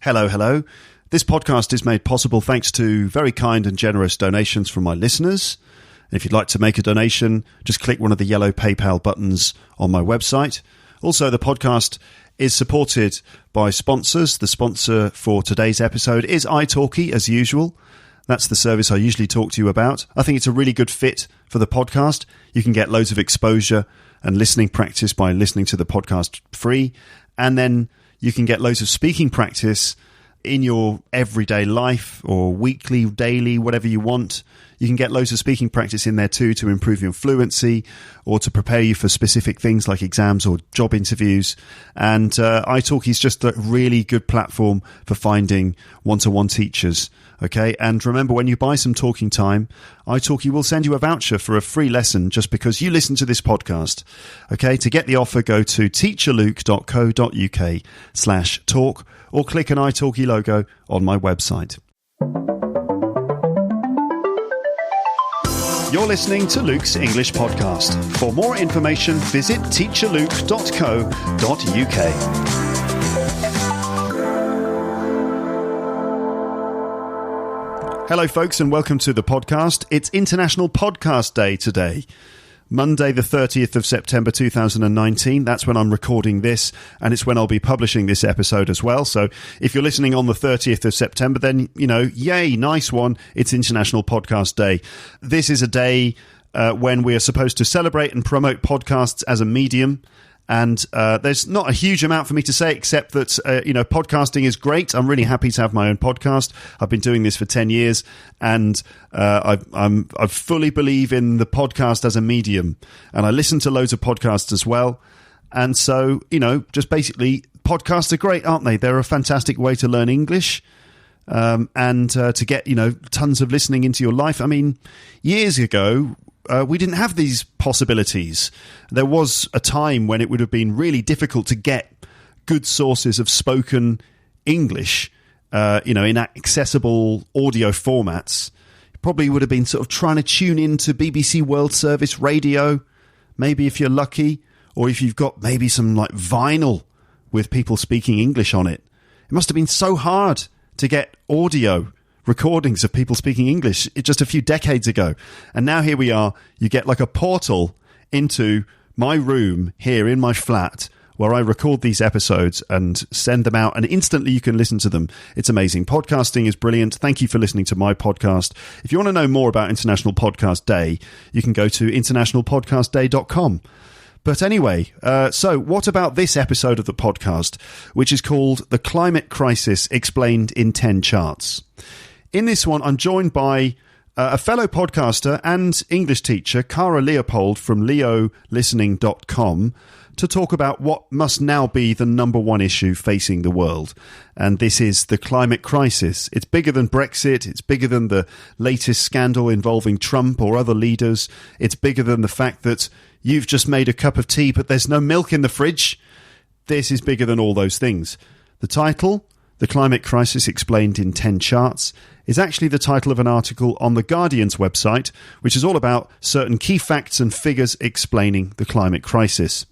Hello, hello. This podcast is made possible thanks to very kind and generous donations from my listeners. If you'd like to make a donation, just click one of the yellow PayPal buttons on my website. Also, the podcast is supported by sponsors. The sponsor for today's episode is italki, as usual. That's the service I usually talk to you about. I think it's a really good fit for the podcast. You can get loads of exposure and listening practice by listening to the podcast free. And then you can get loads of speaking practice in your everyday life or weekly, daily, whatever you want. You can get loads of speaking practice in there too to improve your fluency or to prepare you for specific things like exams or job interviews. And italki is just a really good platform for finding one-to-one teachers. Okay, and remember, when you buy some talking time, italki will send you a voucher for a free lesson just because you listen to this podcast. Okay, to get the offer, go to teacherluke.co.uk/talk or click an italki logo on my website. You're listening to Luke's English Podcast. For more information, visit teacherluke.co.uk. Hello, folks, and welcome to the podcast. It's International Podcast Day today, Monday the 30th of September 2019. That's when I'm recording this, and it's when I'll be publishing this episode as well. So if you're listening on the 30th of September, then, you know, yay, nice one. It's International Podcast Day. This is a day when we are supposed to celebrate and promote podcasts as a medium. And there's not a huge amount for me to say, except that, podcasting is great. I'm really happy to have my own podcast. I've been doing this for 10 years, and I fully believe in the podcast as a medium. And I listen to loads of podcasts as well. And so, just basically, podcasts are great, aren't they? They're a fantastic way to learn English and to get, tons of listening into your life. I mean, years ago, we didn't have these possibilities. There was a time when it would have been really difficult to get good sources of spoken English, in accessible audio formats. It probably would have been sort of trying to tune into BBC World Service Radio, maybe if you're lucky, or if you've got maybe some like vinyl with people speaking English on it. It must have been so hard to get audio recordings of people speaking English just a few decades ago. And now here we are. You get like a portal into my room here in my flat where I record these episodes and send them out, and instantly you can listen to them. It's amazing. Podcasting is brilliant. Thank you for listening to my podcast. If you want to know more about International Podcast Day, you can go to internationalpodcastday.com. But anyway, so what about this episode of the podcast, which is called The Climate Crisis Explained in 10 Charts? In this one, I'm joined by a fellow podcaster and English teacher, Cara Leopold from leolistening.com, to talk about what must now be the number one issue facing the world. And this is the climate crisis. It's bigger than Brexit. It's bigger than the latest scandal involving Trump or other leaders. It's bigger than the fact that you've just made a cup of tea, but there's no milk in the fridge. This is bigger than all those things. The title, The Climate Crisis Explained in 10 Charts, is actually the title of an article on The Guardian's website, which is all about certain key facts and figures explaining the climate crisis.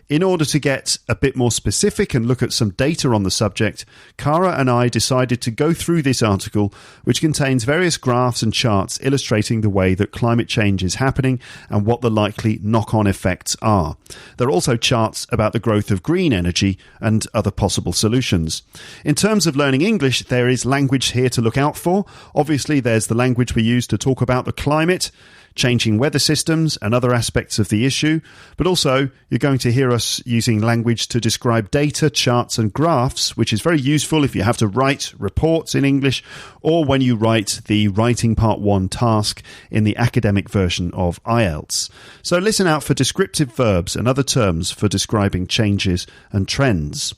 In order to get a bit more specific and look at some data on the subject, Cara and I decided to go through this article, which contains various graphs and charts illustrating the way that climate change is happening and what the likely knock-on effects are. There are also charts about the growth of green energy and other possible solutions. In terms of learning English, there is language here to look out for. Obviously, there's the language we use to talk about the climate, changing weather systems and other aspects of the issue, but also you're going to hear us using language to describe data, charts and graphs, which is very useful if you have to write reports in English or when you write the Writing Part 1 task in the academic version of IELTS. So listen out for descriptive verbs and other terms for describing changes and trends.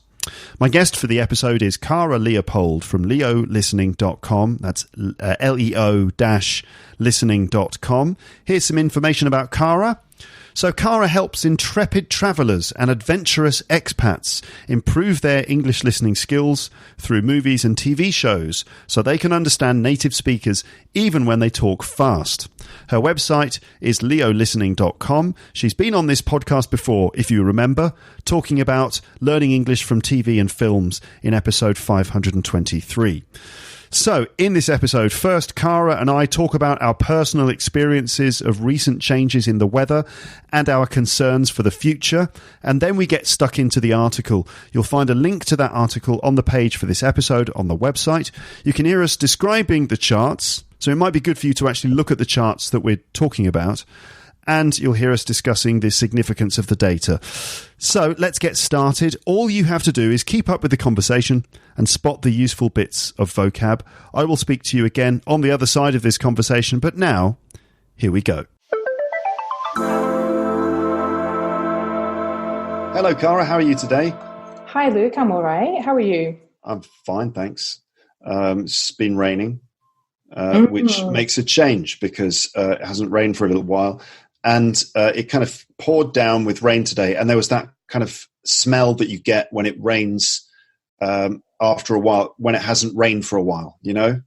My guest for the episode is Cara Leopold from leolistening.com. That's leo-listening.com. Here's some information about Cara. So Cara helps intrepid travellers and adventurous expats improve their English listening skills through movies and TV shows so they can understand native speakers even when they talk fast. Her website is leolistening.com. She's been on this podcast before, if you remember, talking about learning English from TV and films in episode 523. So, in this episode, first, Cara and I talk about our personal experiences of recent changes in the weather and our concerns for the future, and then we get stuck into the article. You'll find a link to that article on the page for this episode on the website. You can hear us describing the charts, so it might be good for you to actually look at the charts that we're talking about, and you'll hear us discussing the significance of the data. So let's get started. All you have to do is keep up with the conversation and spot the useful bits of vocab. I will speak to you again on the other side of this conversation, but now, here we go. Hello, Cara. How are you today? Hi, Luke. I'm all right. How are you? I'm fine, thanks. It's been raining, which makes a change because it hasn't rained for a little while. And it kind of poured down with rain today. And there was that kind of smell that you get when it rains after a while, when it hasn't rained for a while, you know?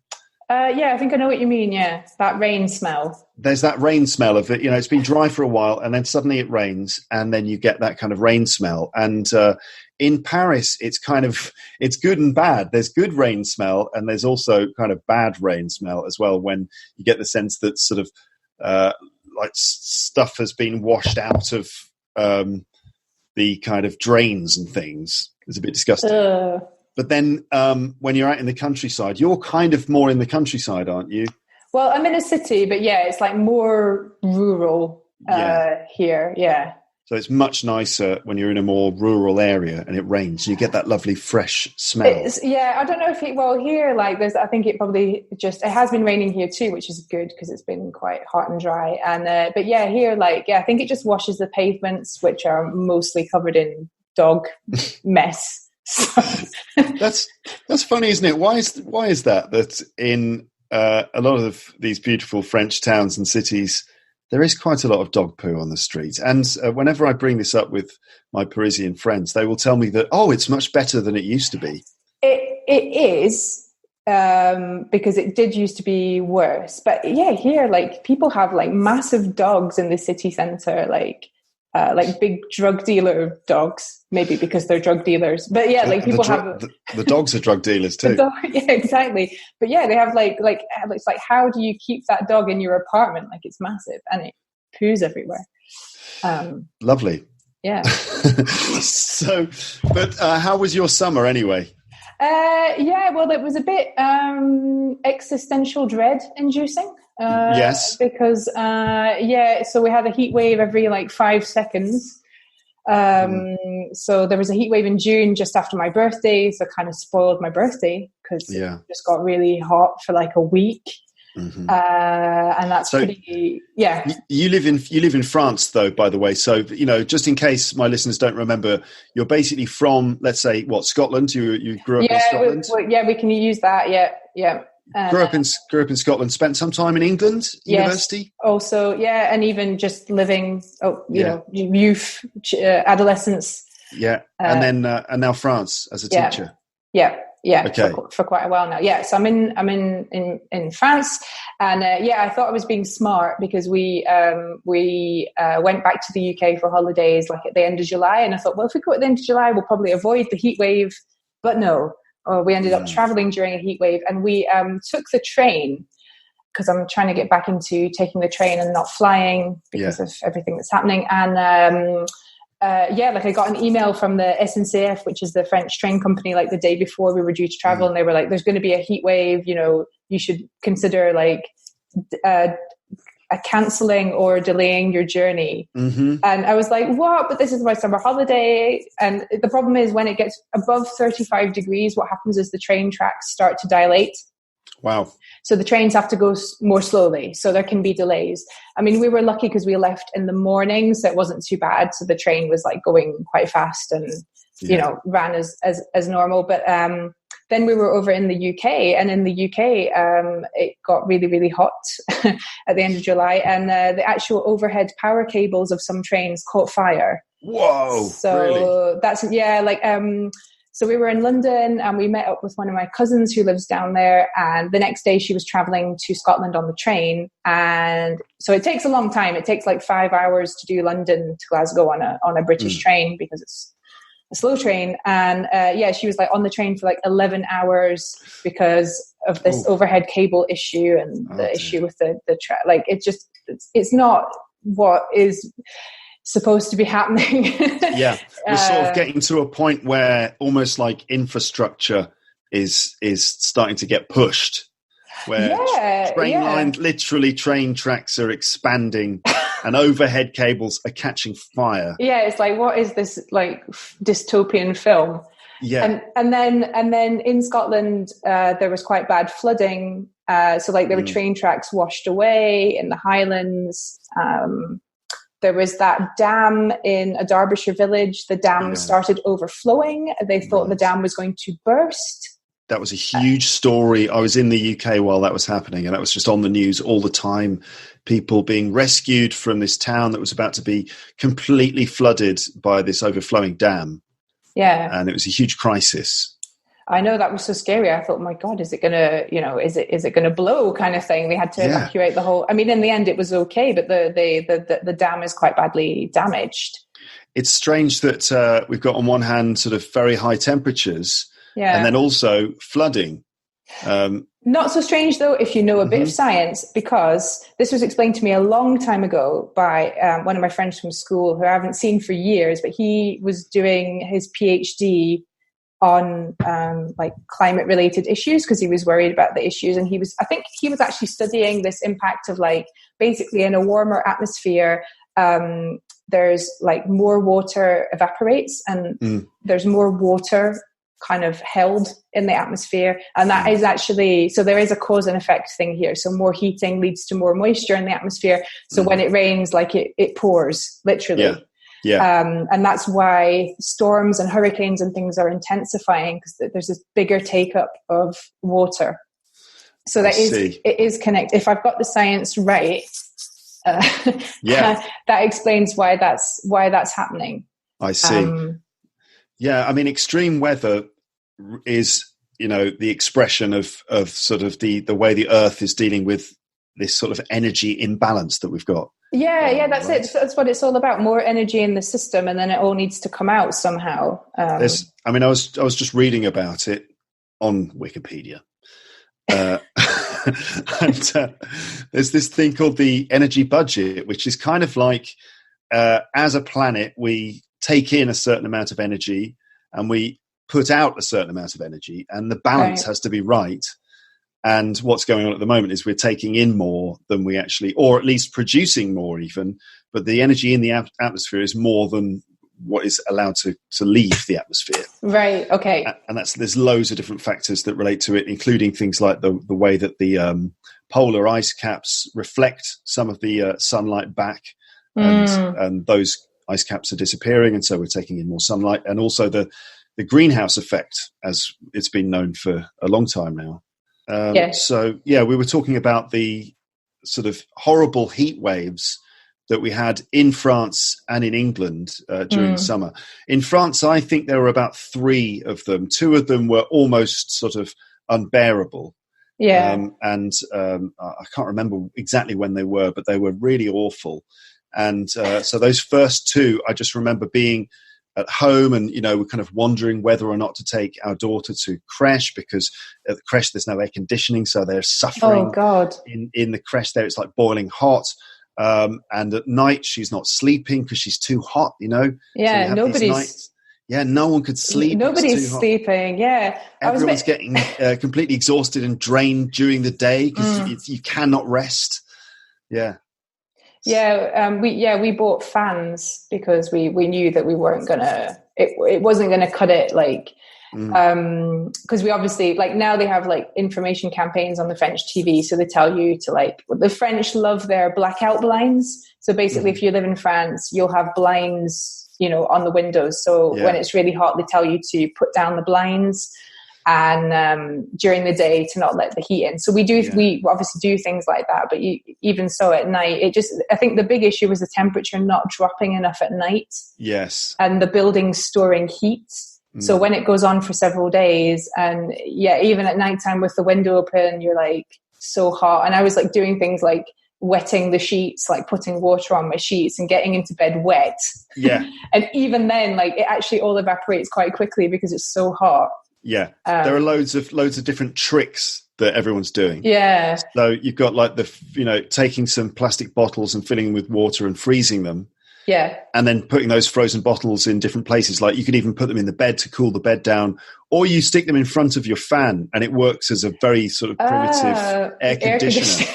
Yeah, I think I know what you mean. Yeah, that rain smell. There's that rain smell of it. You know, it's been dry for a while and then suddenly it rains and then you get that kind of rain smell. And in Paris, it's good and bad. There's good rain smell and there's also kind of bad rain smell as well when you get the sense that sort of like stuff has been washed out of the kind of drains and things. It's a bit disgusting. But then when you're out in the countryside, you're kind of more in the countryside, aren't you? Well, I'm in a city, but yeah, it's like more rural here. Yeah. So it's much nicer when you're in a more rural area and it rains. You get that lovely fresh smell. I don't know if here, like there's, I think it probably it has been raining here too, which is good because it's been quite hot and dry. And, but yeah, here, I think it just washes the pavements, which are mostly covered in dog mess. That's funny, isn't it? Why is that in a lot of these beautiful French towns and cities, there is quite a lot of dog poo on the street. And whenever I bring this up with my Parisian friends, they will tell me that, it's much better than it used to be. It is, because it did used to be worse. But yeah, here, people have massive dogs in the city centre, like big drug dealer dogs, maybe because they're drug dealers. But yeah, people have the dogs are drug dealers too. Yeah, exactly. But yeah, they have it's like, how do you keep that dog in your apartment? Like, it's massive and it poos everywhere. Lovely. Yeah. So, but how was your summer anyway? Well, it was a bit existential dread inducing. Yes. Because, so we had a heat wave every 5 seconds. So there was a heat wave in June just after my birthday. So it kind of spoiled my birthday because it just got really hot for a week. Mm-hmm. And that's pretty, yeah. You live in France though, by the way. So, just in case my listeners don't remember, you're basically from, let's say, Scotland? You grew up in Scotland? We can use that. Yeah. Grew up in Scotland. Spent some time in England, university. Yes, also, and even just living, youth, adolescence. Yeah, and now France as a teacher. Yeah. Okay. For quite a while now. Yeah, so I'm in France, and I thought I was being smart because we went back to the UK for holidays at the end of July, and I thought, well, if we go at the end of July, we'll probably avoid the heat wave, but no. We ended up traveling during a heat wave, and we took the train because I'm trying to get back into taking the train and not flying because of everything that's happening. And I got an email from the SNCF, which is the French train company, the day before we were due to travel, and they were like, "There's going to be a heat wave. You should consider cancelling or delaying your journey." Mm-hmm. And I was like, what? But this is my summer holiday. And the problem is when it gets above 35 degrees, what happens is the train tracks start to dilate. Wow. So the trains have to go more slowly. So there can be delays. I mean, we were lucky because we left in the morning, so it wasn't too bad. So the train was going quite fast and, ran as normal. But then we were over in the UK, and in the UK, it got really, really hot at the end of July, and the actual overhead power cables of some trains caught fire. Whoa! So really? that's so we were in London, and we met up with one of my cousins who lives down there. And the next day she was traveling to Scotland on the train. And so it takes a long time. It takes like 5 hours to do London to Glasgow on a British train, because it's a slow train. And she was like on the train for like 11 hours because of this overhead cable issue and the issue with the like, it's not what is supposed to be happening. Yeah, we're sort of getting to a point where almost like infrastructure is starting to get pushed, where literally train tracks are expanding and overhead cables are catching fire. Yeah, it's like, what is this like dystopian film? Yeah, and then in Scotland there was quite bad flooding. So like there were train tracks washed away in the Highlands. There was that dam in a Derbyshire village. The dam started overflowing. They thought the dam was going to burst. That was a huge story. I was in the UK while that was happening, and that was just on the news all the time. People being rescued from this town that was about to be completely flooded by this overflowing dam. Yeah. And it was a huge crisis. I know, that was so scary. I thought, my God, is it gonna, is it gonna blow, kind of thing? They had to evacuate the whole. I mean, in the end, it was okay, but the dam is quite badly damaged. It's strange that we've got on one hand sort of very high temperatures, and then also flooding. Not so strange though, if you know a bit of science, because this was explained to me a long time ago by one of my friends from school who I haven't seen for years, but he was doing his PhD on like climate related issues, because he was worried about the issues. And I think he was actually studying this impact of like, basically in a warmer atmosphere, there's like more water evaporates, and there's more water kind of held in the atmosphere. And that is actually, so there is a cause and effect thing here. So more heating leads to more moisture in the atmosphere. So when it rains, like it pours, literally. Yeah. And that's why storms and hurricanes and things are intensifying, because there's this bigger take up of water. So it is connected. If I've got the science right, that explains why that's happening. I see. I mean, extreme weather is, the expression of sort of the way the Earth is dealing with this sort of energy imbalance that we've got. That's right. It. That's what it's all about. More energy in the system, and then it all needs to come out somehow. I was just reading about it on Wikipedia. And there's this thing called the energy budget, which is kind of like, as a planet, we take in a certain amount of energy and we put out a certain amount of energy, and the balance has to be right. And what's going on at the moment is we're taking in more than we actually, or at least producing more even, but the energy in the atmosphere is more than what is allowed to leave the atmosphere. Right, okay. And there's loads of different factors that relate to it, including things like the way that the polar ice caps reflect some of the sunlight back, and those ice caps are disappearing, and so we're taking in more sunlight, and also the greenhouse effect, as it's been known for a long time now. So we were talking about the sort of horrible heat waves that we had in France and in England during the summer. In France, I think there were about 3 of them. 2 of them were almost sort of unbearable. I can't remember exactly when they were, but they were really awful. And so those first 2, I just remember being at home, and we're kind of wondering whether or not to take our daughter to creche, because at the creche there's no air conditioning, so they're suffering. Oh God! In the creche there, it's like boiling hot, and at night she's not sleeping because she's too hot. Yeah, so nobody's. No one could sleep. Nobody's sleeping. Yeah, everyone's getting completely exhausted and drained during the day because you cannot rest. Yeah. We bought fans because we knew that we weren't gonna. It wasn't gonna cut it, like, because we obviously, like, now they have like information campaigns on the French TV, so they tell you to, like, the French love their blackout blinds. So basically, if you live in France, you'll have blinds, on the windows. So when it's really hot, they tell you to put down the blinds. and during the day to not let the heat in. So we obviously do things like that, but even so at night, I think the big issue was the temperature not dropping enough at night. Yes. And the building storing heat. So when it goes on for several days, and even at nighttime with the window open, you're like so hot. And I was like doing things like wetting the sheets, like putting water on my sheets and getting into bed wet. Yeah. And even then, like it actually all evaporates quite quickly because it's so hot. Yeah. There are loads of different tricks that everyone's doing. Yeah. So you've got like taking some plastic bottles and filling them with water and freezing them. Yeah. And then putting those frozen bottles in different places. Like you could even put them in the bed to cool the bed down, or you stick them in front of your fan and it works as a very sort of primitive air conditioner.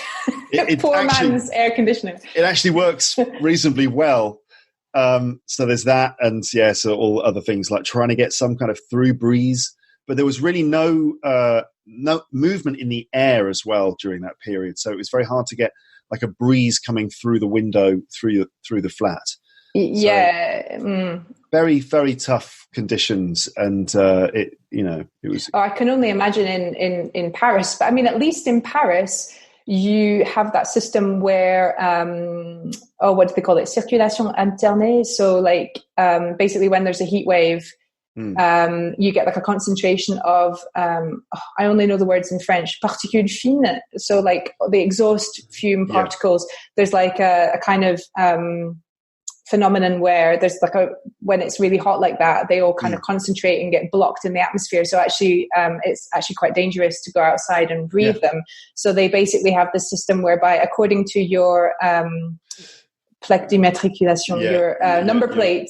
Poor man's air conditioner. It actually works reasonably well. So there's that. And so all other things like trying to get some kind of through breeze. But there was really no movement in the air as well during that period. So it was very hard to get like a breeze coming through the window through the flat. Yeah. So, very, very tough conditions. And it was. I can only imagine in Paris. But I mean, at least in Paris, you have that system where, what do they call it? Circulation alternée. So like basically when there's a heat wave, you get like a concentration of, I only know the words in French, particules fines. So like the exhaust fume particles, there's like a kind of phenomenon where there's like when it's really hot like that, they all kind of concentrate and get blocked in the atmosphere. So actually, it's actually quite dangerous to go outside and breathe them. So they basically have this system whereby according to your plaque d'immatriculation, your number plate,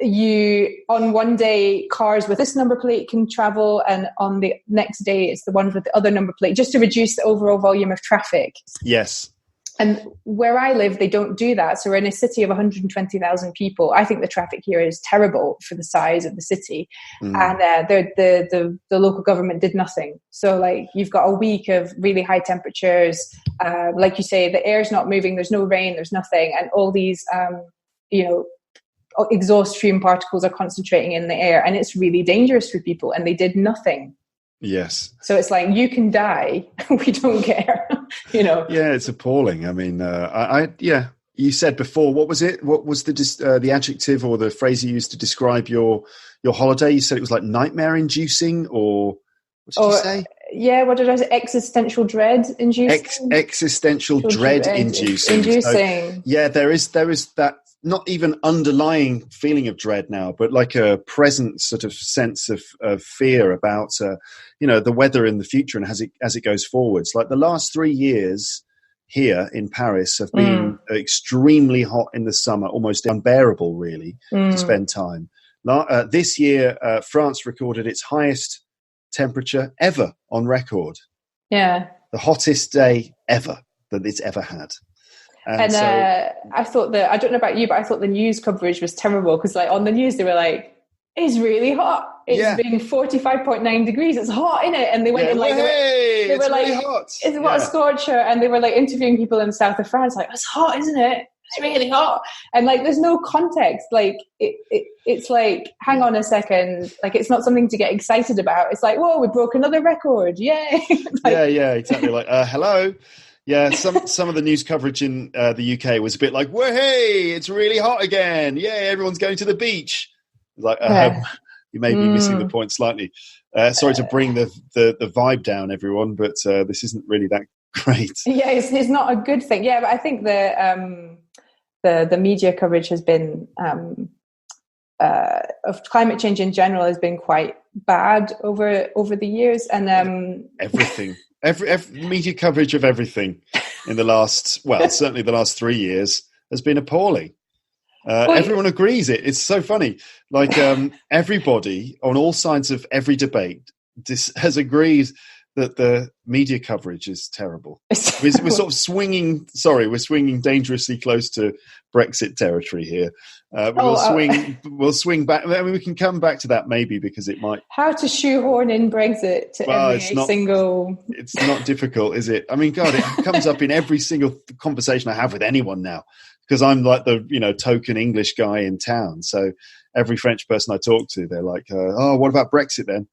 you on one day cars with this number plate can travel, and on the next day it's the ones with the other number plate, just to reduce the overall volume of traffic. Yes. And where I live, they don't do that. So we're in a city of 120,000 people. I think the traffic here is terrible for the size of the city. And the local government did nothing. So like you've got a week of really high temperatures. Like you say, the air's not moving. There's no rain. There's nothing. And all these, exhaust fume particles are concentrating in the air. And it's really dangerous for people. And they did nothing. Yes. So it's like, you can die. We don't care, Yeah, it's appalling. I mean, you said before, what was it? What was the adjective or the phrase you used to describe your holiday? You said it was like nightmare inducing, or what did you say? Yeah, what did I say? Existential dread inducing? Existential dread inducing. So, there is that not even underlying feeling of dread now, but like a present sort of sense of fear about, the weather in the future and as it goes forwards. Like the last 3 years here in Paris have been extremely hot in the summer, almost unbearable really to spend time. This year, France recorded its highest temperature ever on record. Yeah. The hottest day ever that it's ever had. And I thought I don't know about you, but I thought the news coverage was terrible because like on the news they were like, it's really hot. It's been 45.9 degrees. It's hot, isn't it? And they went in like, they were like, really hot. It's what a scorcher. And they were like interviewing people in the south of France, like, it's hot, isn't it? It's really hot. And like, there's no context. Like it's like, hang on a second. Like, it's not something to get excited about. It's like, whoa, we broke another record. Yay. Exactly. Like, hello. Yeah, some of the news coverage in the UK was a bit like, "Well, hey, it's really hot again! Yay, everyone's going to the beach." Like, you may be missing the point slightly. Sorry to bring the vibe down, everyone, but this isn't really that great. Yeah, it's not a good thing. Yeah, but I think the media coverage has been of climate change in general has been quite bad over the years, and everything. Every media coverage of everything in the last, certainly the last 3 years has been appalling. Everyone agrees it's so funny. Like everybody on all sides of every debate has agreed that the media coverage is terrible. We're sort of swinging dangerously close to Brexit territory here. We'll swing back. I mean, we can come back to that maybe because it might. How to shoehorn in Brexit to single. It's not difficult, is it? I mean, God, it comes up in every single conversation I have with anyone now because I'm like the token English guy in town. So every French person I talk to, they're like, "Oh, what about Brexit then?"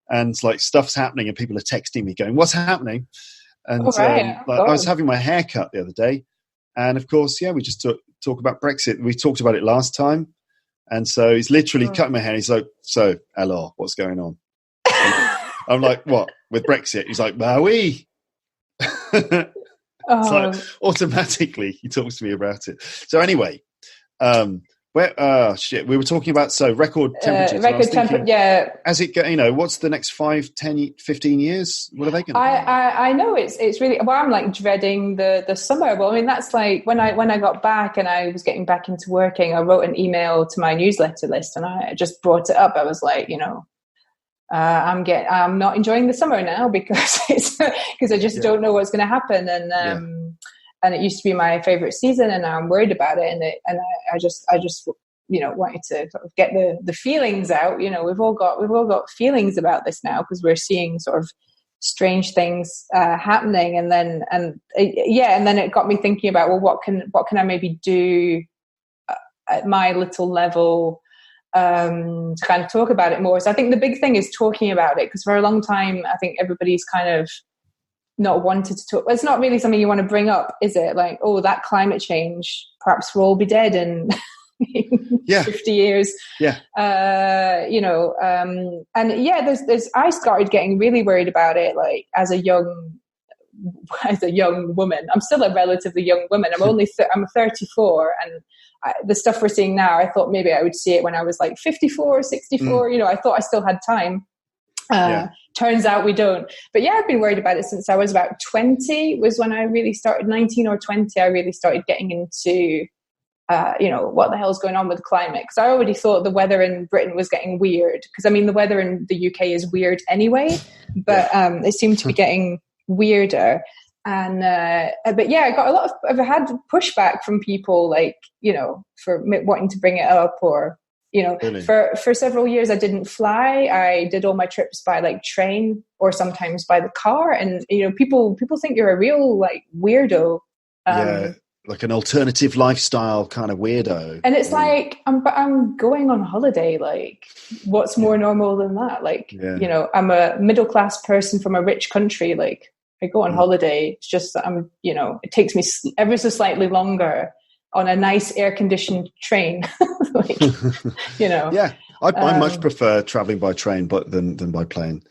and like stuff's happening, and people are texting me going, "What's happening?" And right. I was having my hair cut the other day, and of course, we just talk about Brexit. We talked about it last time, and so he's literally cutting my hair. He's like, "So, hello, what's going on?" I'm like, "What with Brexit?" He's like, "Bah oui." It's like automatically he talks to me about it. So anyway, we were talking about record temperatures. Record temperature, yeah. As it go, what's the next 5, 10, 15 years? What are they going to be? I know it's really, well, I'm like dreading the summer. Well, I mean, that's like when I got back and I was getting back into working, I wrote an email to my newsletter list and I just brought it up. I was like, I'm not enjoying the summer now because I just don't know what's going to happen. And it used to be my favorite season, and now I'm worried about it. And I just wanted to sort of get the feelings out. We've all got feelings about this now because we're seeing sort of strange things happening. And then it got me thinking about, well, what can I maybe do at my little level to kind of talk about it more. So I think the big thing is talking about it, because for a long time I think everybody's kind of not wanted to talk. It's not really something you want to bring up, is it? Like, oh, that climate change, perhaps we'll all be dead in 50 years. Yeah. There's I started getting really worried about it, like as a young woman. I'm still a relatively young woman. I'm 34, and the stuff we're seeing now, I thought maybe I would see it when I was like 54, 64. I thought I still had time. Turns out we don't. But yeah, I've been worried about it since I was about 20, was when I really started, 19 or 20, I really started getting into, what the hell's going on with climate. Because I already thought the weather in Britain was getting weird. Because, I mean, the weather in the UK is weird anyway, but it seemed to be getting weirder. And, but yeah, I've had pushback from people, like, for wanting to bring it up, or, really? for several years I didn't fly. I did all my trips by like train or sometimes by the car. And, people think you're a real like weirdo. Like an alternative lifestyle kind of weirdo. And it's like, I'm going on holiday. Like, what's more normal than that? Like, I'm a middle-class person from a rich country. Like, I go on holiday. It's just that it takes me ever so slightly longer on a nice air-conditioned train. Yeah, I much prefer traveling by train than by plane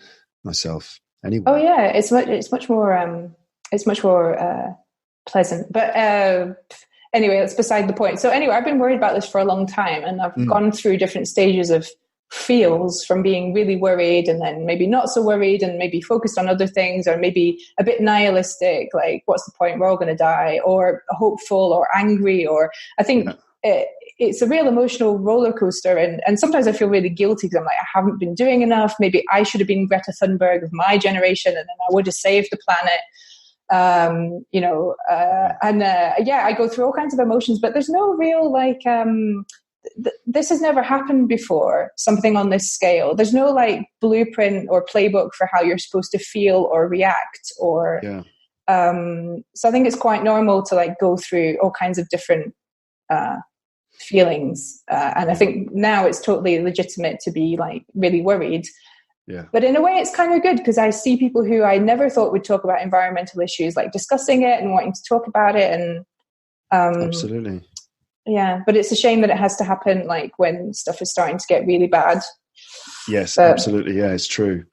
myself. Anyway. Oh yeah, it's much more pleasant. But anyway, that's beside the point. So anyway, I've been worried about this for a long time, and I've gone through different stages of feels, from being really worried and then maybe not so worried and maybe focused on other things, or maybe a bit nihilistic, like what's the point, we're all going to die, or hopeful or angry, or I think it's a real emotional roller coaster. And sometimes I feel really guilty because I'm like, I haven't been doing enough. Maybe I should have been Greta Thunberg of my generation, and then I would have saved the planet. I go through all kinds of emotions, but there's no real like, this has never happened before, something on this scale. There's no like blueprint or playbook for how you're supposed to feel or react, or so I think it's quite normal to like go through all kinds of different feelings, and I think now it's totally legitimate to be like really worried. Yeah. But in a way it's kind of good, because I see people who I never thought would talk about environmental issues like discussing it and wanting to talk about it, and absolutely. Yeah, but it's a shame that it has to happen like when stuff is starting to get really bad. Yes, absolutely. Yeah, it's true.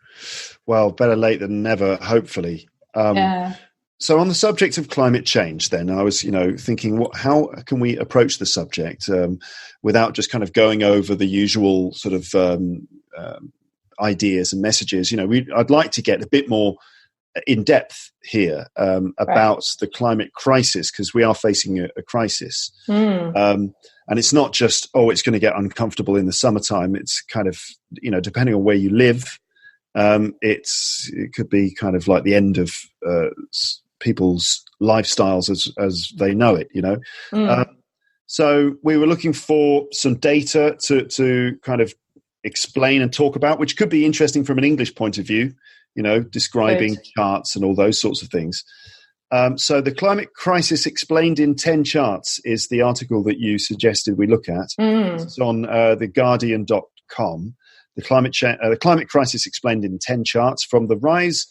Well, better late than never, hopefully. So on the subject of climate change, then, I was, thinking, how can we approach the subject without just kind of going over the usual sort of ideas and messages? I'd like to get a bit more in depth here about the climate crisis, because we are facing a crisis. And it's not just, it's going to get uncomfortable in the summertime. It's kind of, depending on where you live, it could be kind of like the end of people's lifestyles as they know it, so we were looking for some data to kind of explain and talk about, which could be interesting from an English point of view, describing charts and all those sorts of things. So the climate crisis explained in 10 charts is the article that you suggested we look at. It's on theguardian.com. the climate crisis explained in 10 charts, from the rise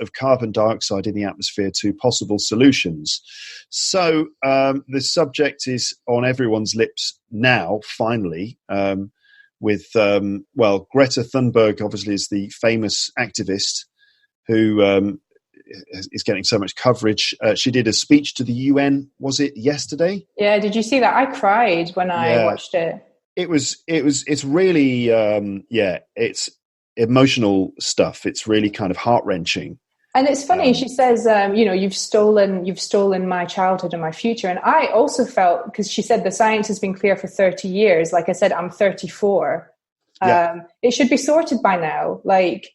of carbon dioxide in the atmosphere to possible solutions. So the subject is on everyone's lips now, finally, with, Greta Thunberg obviously is the famous activist who is getting so much coverage. She did a speech to the UN, was it yesterday? Yeah, did you see that? I cried when I watched it. It's really, it's emotional stuff. It's really kind of heart-wrenching. And it's funny, she says, you've stolen my childhood and my future. And I also felt, because she said the science has been clear for 30 years. Like I said, I'm 34. It should be sorted by now. Like,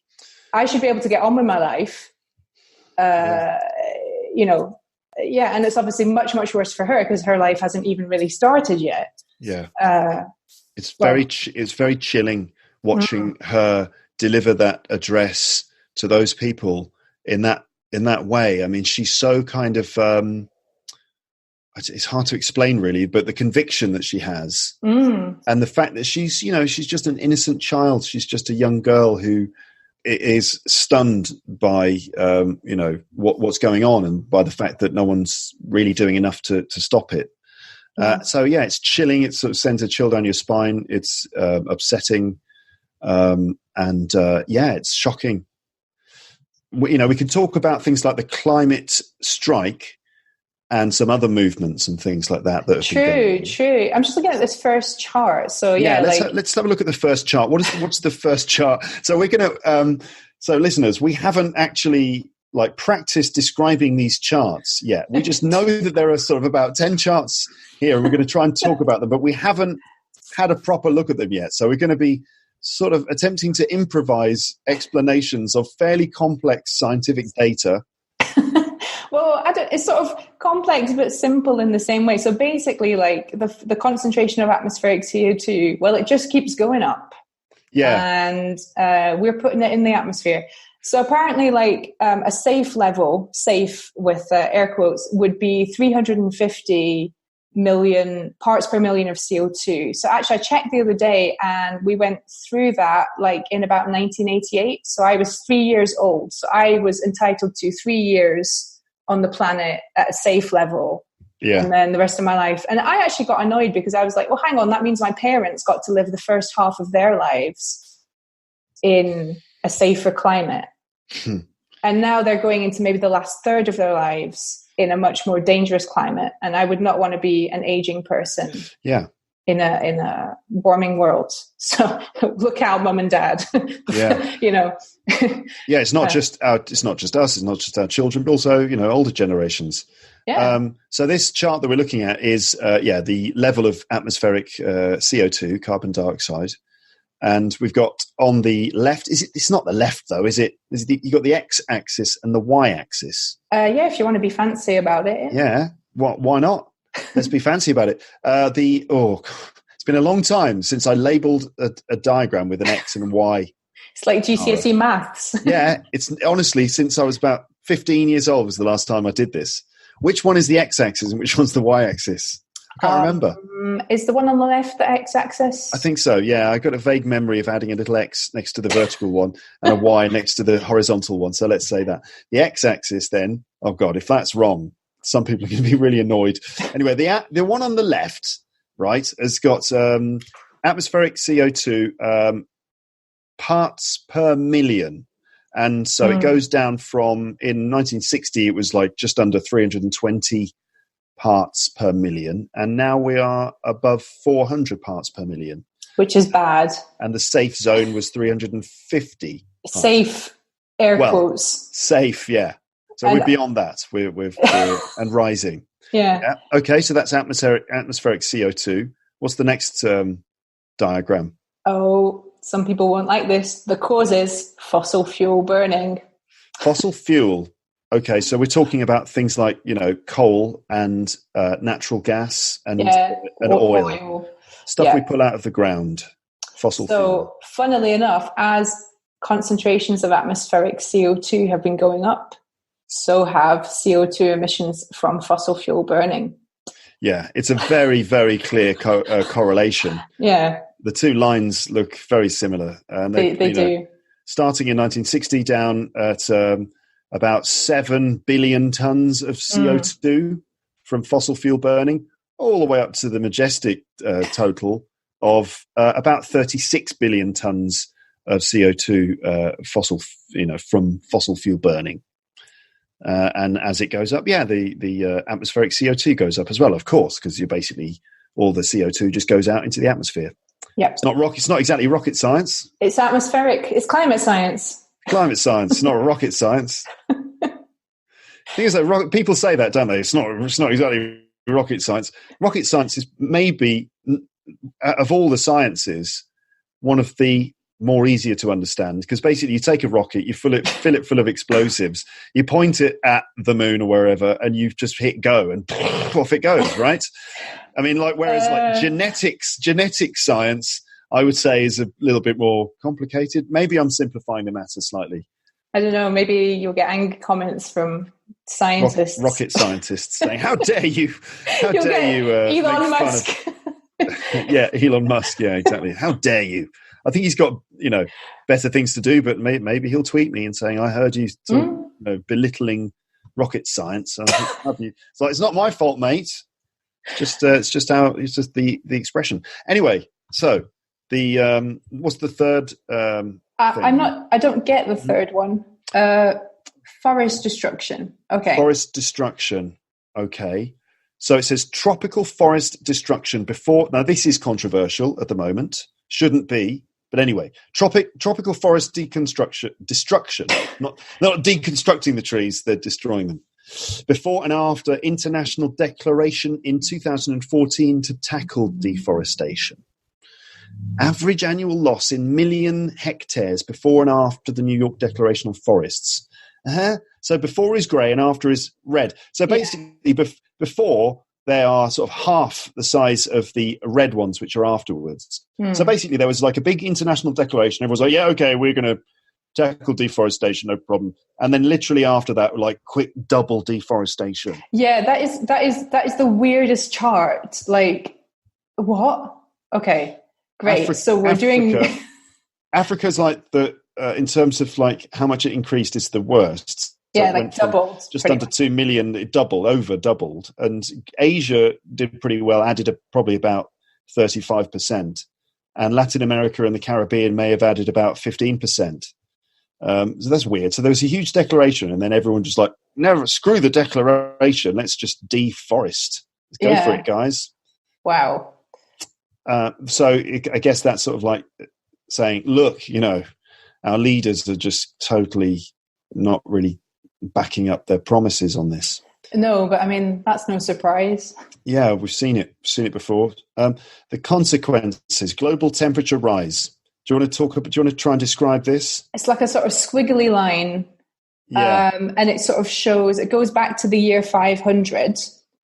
I should be able to get on with my life. And it's obviously much, much worse for her because her life hasn't even really started yet. Yeah. It's very chilling watching her deliver that address to those people in that way. I mean, she's so kind of it's hard to explain really, but the conviction that she has and the fact that she's just an innocent child. She's just a young girl who is stunned by what's going on and by the fact that no one's really doing enough to stop it. It's chilling. It sort of sends a chill down your spine. It's upsetting. It's shocking. We can talk about things like the climate strike and some other movements and things like that. True. I'm just looking at this first chart. So let's have a look at the first chart. What's the first chart? So we're going to. So listeners, we haven't actually practiced describing these charts yet. We just know that there are sort of about 10 charts here, and we're going to try and talk about them, but we haven't had a proper look at them yet. So we're going to be sort of attempting to improvise explanations of fairly complex scientific data. Well, it's sort of complex but simple in the same way. So basically, the concentration of atmospheric CO2, it just keeps going up. Yeah. And we're putting it in the atmosphere. So apparently, a safe level, safe with air quotes, would be 350 million parts per million of CO2. So actually I checked the other day and we went through that in about 1988. So I was 3 years old. So I was entitled to 3 years on the planet at a safe level. Yeah. And then the rest of my life. And I actually got annoyed because I was like, well, hang on, that means my parents got to live the first half of their lives in a safer climate. And now they're going into maybe the last third of their lives in a much more dangerous climate. And I would not want to be an aging person in a warming world. So look out, mum and dad. It's not just us, it's not just our children, but also, older generations. Yeah. So this chart that we're looking at is, the level of atmospheric CO2, carbon dioxide. And we've got on the left, it's not the left though, is it? You've got the x-axis and the y-axis. If you want to be fancy about it. Yeah, why not? Let's be fancy about it. It's been a long time since I labelled a diagram with an X and a Y. It's like GCSE maths. Yeah, it's honestly, since I was about 15 years old was the last time I did this. Which one is the X-axis and which one's the Y-axis? I can't remember. Is the one on the left the X-axis? I think so, yeah. I got a vague memory of adding a little X next to the vertical one and a Y next to the horizontal one. So let's say that. The X-axis then, oh God, if that's wrong, some people are going to be really annoyed. Anyway, the one on the left, right, has got atmospheric CO2 parts per million. And so it goes down from, in 1960, it was just under 320 parts per million. And now we are above 400 parts per million. Which is bad. And the safe zone was 350. Safe, air quotes. Safe, yeah. So we're beyond that. We're and rising. Yeah. Okay, so that's atmospheric CO2. What's the next diagram? Oh, some people won't like this. The cause is fossil fuel burning. Fossil fuel. Okay, so we're talking about things like, coal and natural gas and oil. Stuff we pull out of the ground. Fossil fuel. So, funnily enough, as concentrations of atmospheric CO2 have been going up, so have CO2 emissions from fossil fuel burning. Yeah, it's a very, very clear correlation. Yeah. the two lines look very similar. And they do. Starting in 1960, down at about 7 billion tons of CO2 from fossil fuel burning, all the way up to the majestic total of about 36 billion tons of CO2 from fossil fuel burning. And as it goes up, the atmospheric CO2 goes up as well, of course, because you're basically all the CO2 just goes out into the atmosphere. Yep. It's not exactly rocket science. It's atmospheric. It's climate science. Climate science. It's not rocket science. Thing is that people say that, don't they? It's not exactly rocket science. Rocket science is maybe, of all the sciences, one of the more easier to understand, because basically you take a rocket, you fill it full of explosives, you point it at the moon or wherever, and you just hit go and off it goes, right? I mean, whereas genetic science, I would say, is a little bit more complicated. Maybe I'm simplifying the matter slightly. I don't know. Maybe you'll get angry comments from scientists, rocket scientists, saying, "How dare you? How dare you?" Elon Musk. Yeah, Elon Musk. Yeah, exactly. How dare you? I think he's got better things to do, but maybe he'll tweet me and saying, "I heard you belittling rocket science." And it's like, it's not my fault, mate. It's just the expression. Anyway, so the what's the third? I don't get the third one. Forest destruction. Okay. Forest destruction. Okay. So it says tropical forest destruction before. Now this is controversial at the moment. Shouldn't be. But anyway, tropical forest destruction, not deconstructing the trees, they're destroying them. Before and after international declaration in 2014 to tackle deforestation. Average annual loss in million hectares before and after the New York Declaration on Forests. So before is grey and after is red. So basically before they are sort of half the size of the red ones, which are afterwards. So basically there was like a big international declaration. Everyone's like, yeah, okay, we're going to tackle deforestation, no problem. And then literally after that, like quick double deforestation. Yeah, that is the weirdest chart. Like, what? Okay, great. So we're doing... Africa's like the, in terms of like how much it increased, is the worst. So yeah, like doubled. Just under 2 million, it over doubled. And Asia did pretty well, added probably about 35%. And Latin America and the Caribbean may have added about 15%. So that's weird. So there was a huge declaration, and then everyone just like, never, screw the declaration. Let's just deforest. Let's go for it, guys. Wow. So I guess that's sort of like saying, look, our leaders are just totally not really backing up their promises on this. No, but I mean, that's no surprise. Yeah, we've seen it before. The consequences, global temperature rise. Do you want to try and describe this? It's like a sort of squiggly line. Yeah. And it sort of shows, it goes back to the year 500.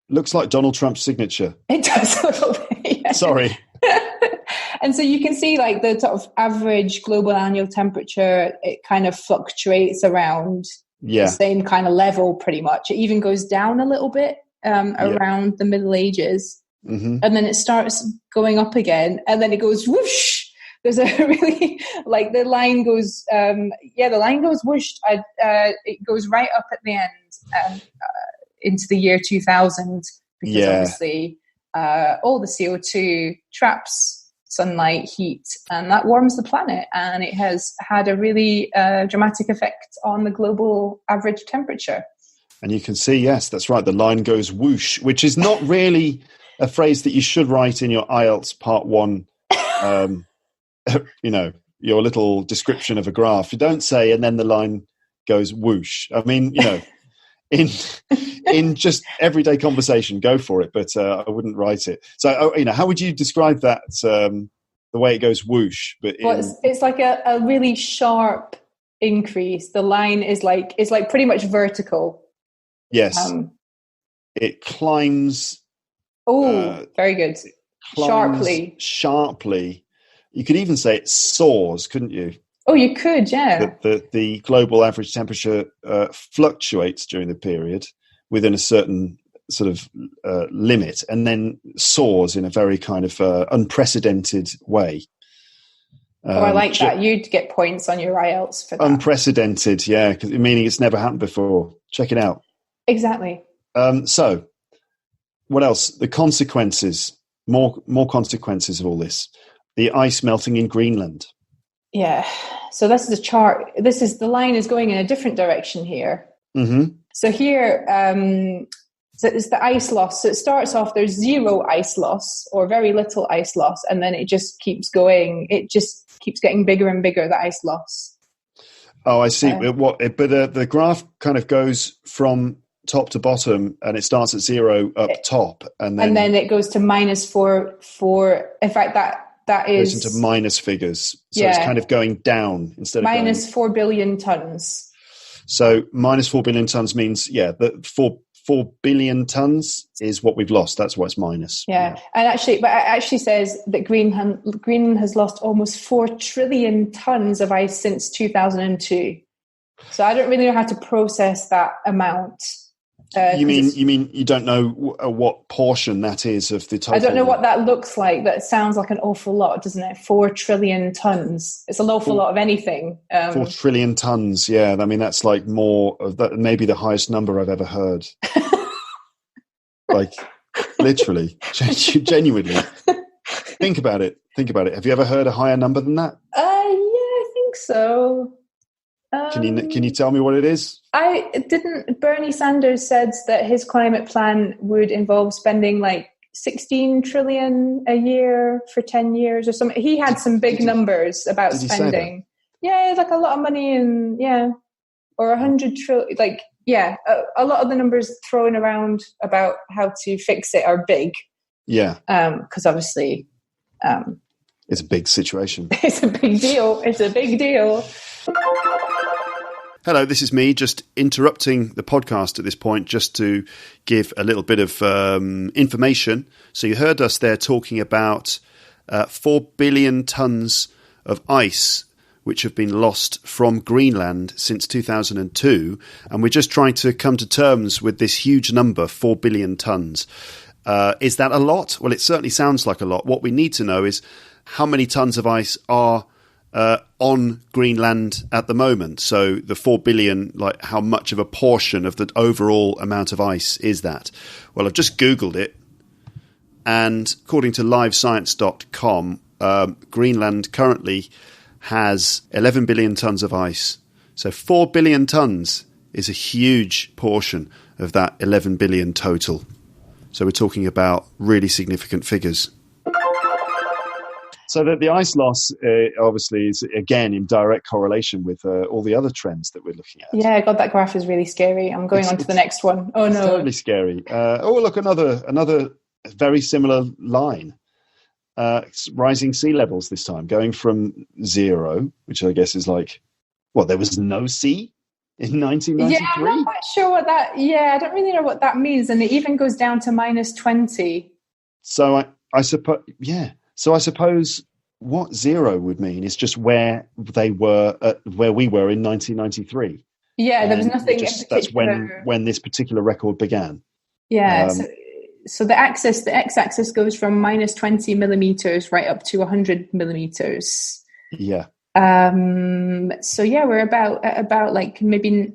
Looks like Donald Trump's signature. It does a little bit, yeah. Sorry. And so you can see like the sort of average global annual temperature, it kind of fluctuates around the same kind of level pretty much. It even goes down a little bit around the Middle Ages. Mm-hmm. And then it starts going up again. And then it goes whoosh. There's a really, like the line goes, the line goes whoosh. It goes right up at the end into the year 2000 because obviously all the CO2 traps sunlight, heat, and that warms the planet. And it has had a really dramatic effect on the global average temperature. And you can see, yes, that's right. The line goes whoosh, which is not really a phrase that you should write in your IELTS Part 1, your little description of a graph. You don't say, and then the line goes whoosh. I mean, in just everyday conversation, go for it, but I wouldn't write it. So, how would you describe that? The way it goes whoosh, but it's like a really sharp increase. The line is like pretty much vertical. Yes, it climbs. Oh, very good. Sharply. You could even say it soars, couldn't you? Oh, you could, yeah. The global average temperature fluctuates during the period within a certain sort of limit and then soars in a very kind of unprecedented way. I like that. You'd get points on your IELTS for that. Unprecedented, yeah, meaning it's never happened before. Check it out. Exactly. So, what else? The consequences, more consequences of all this. The ice melting in Greenland. Yeah. So this is a chart. The line is going in a different direction here. Mm-hmm. So here, so it's the ice loss. So it starts off, there's zero ice loss or very little ice loss, and then it just keeps going. It just keeps getting bigger and bigger, the ice loss. Oh, I see. But the graph kind of goes from top to bottom, and it starts at zero up top, and then it goes to -4. In fact, that is goes into minus figures. So it's kind of going down instead of minus 4 billion tons. So minus 4 billion tons means, that 4 billion tons is what we've lost. That's why it's minus. Yeah. And it actually says that Greenland has lost almost 4 trillion tons of ice since 2002. So I don't really know how to process that amount. You mean you don't know what portion that is of the total? I don't know what that looks like. That sounds like an awful lot, doesn't it? 4 trillion tons. It's an awful lot of anything. 4 trillion tons. Yeah, I mean that's like more of that. Maybe the highest number I've ever heard. Like literally, genuinely. Think about it. Have you ever heard a higher number than that? Yeah, I think so. Can you tell me what it is? Bernie Sanders said that his climate plan would involve spending like 16 trillion a year for 10 years or something. He had some big numbers about spending. Yeah, like a lot of money or 100 trillion. A lot of the numbers thrown around about how to fix it are big. Yeah. Because obviously, it's a big situation. It's a big deal. Hello, this is me just interrupting the podcast at this point just to give a little bit of information. So you heard us there talking about 4 billion tons of ice which have been lost from Greenland since 2002. And we're just trying to come to terms with this huge number, 4 billion tons. Is that a lot? Well, it certainly sounds like a lot. What we need to know is how many tons of ice are on Greenland at the moment. So the 4 billion, like how much of a portion of the overall amount of ice is that? Well, I've just Googled it. And according to livescience.com, Greenland currently has 11 billion tons of ice. So 4 billion tons is a huge portion of that 11 billion total. So we're talking about really significant figures. So that the ice loss obviously is, again, in direct correlation with all the other trends that we're looking at. Yeah, God, that graph is really scary. I'm going on to the next one. Oh, no. It's totally scary. Look, another very similar line. Rising sea levels this time, going from zero, which I guess is like, there was no sea in 1993? Yeah, I'm not quite sure what that... Yeah, I don't really know what that means. And it even goes down to -20. So I suppose... Yeah. So I suppose what zero would mean is just where they were, where we were in 1993. Yeah, there was nothing. That's when this particular record began. Yeah. So the x-axis goes from -20 millimeters right up to 100 millimeters. Yeah. So yeah, we're about like maybe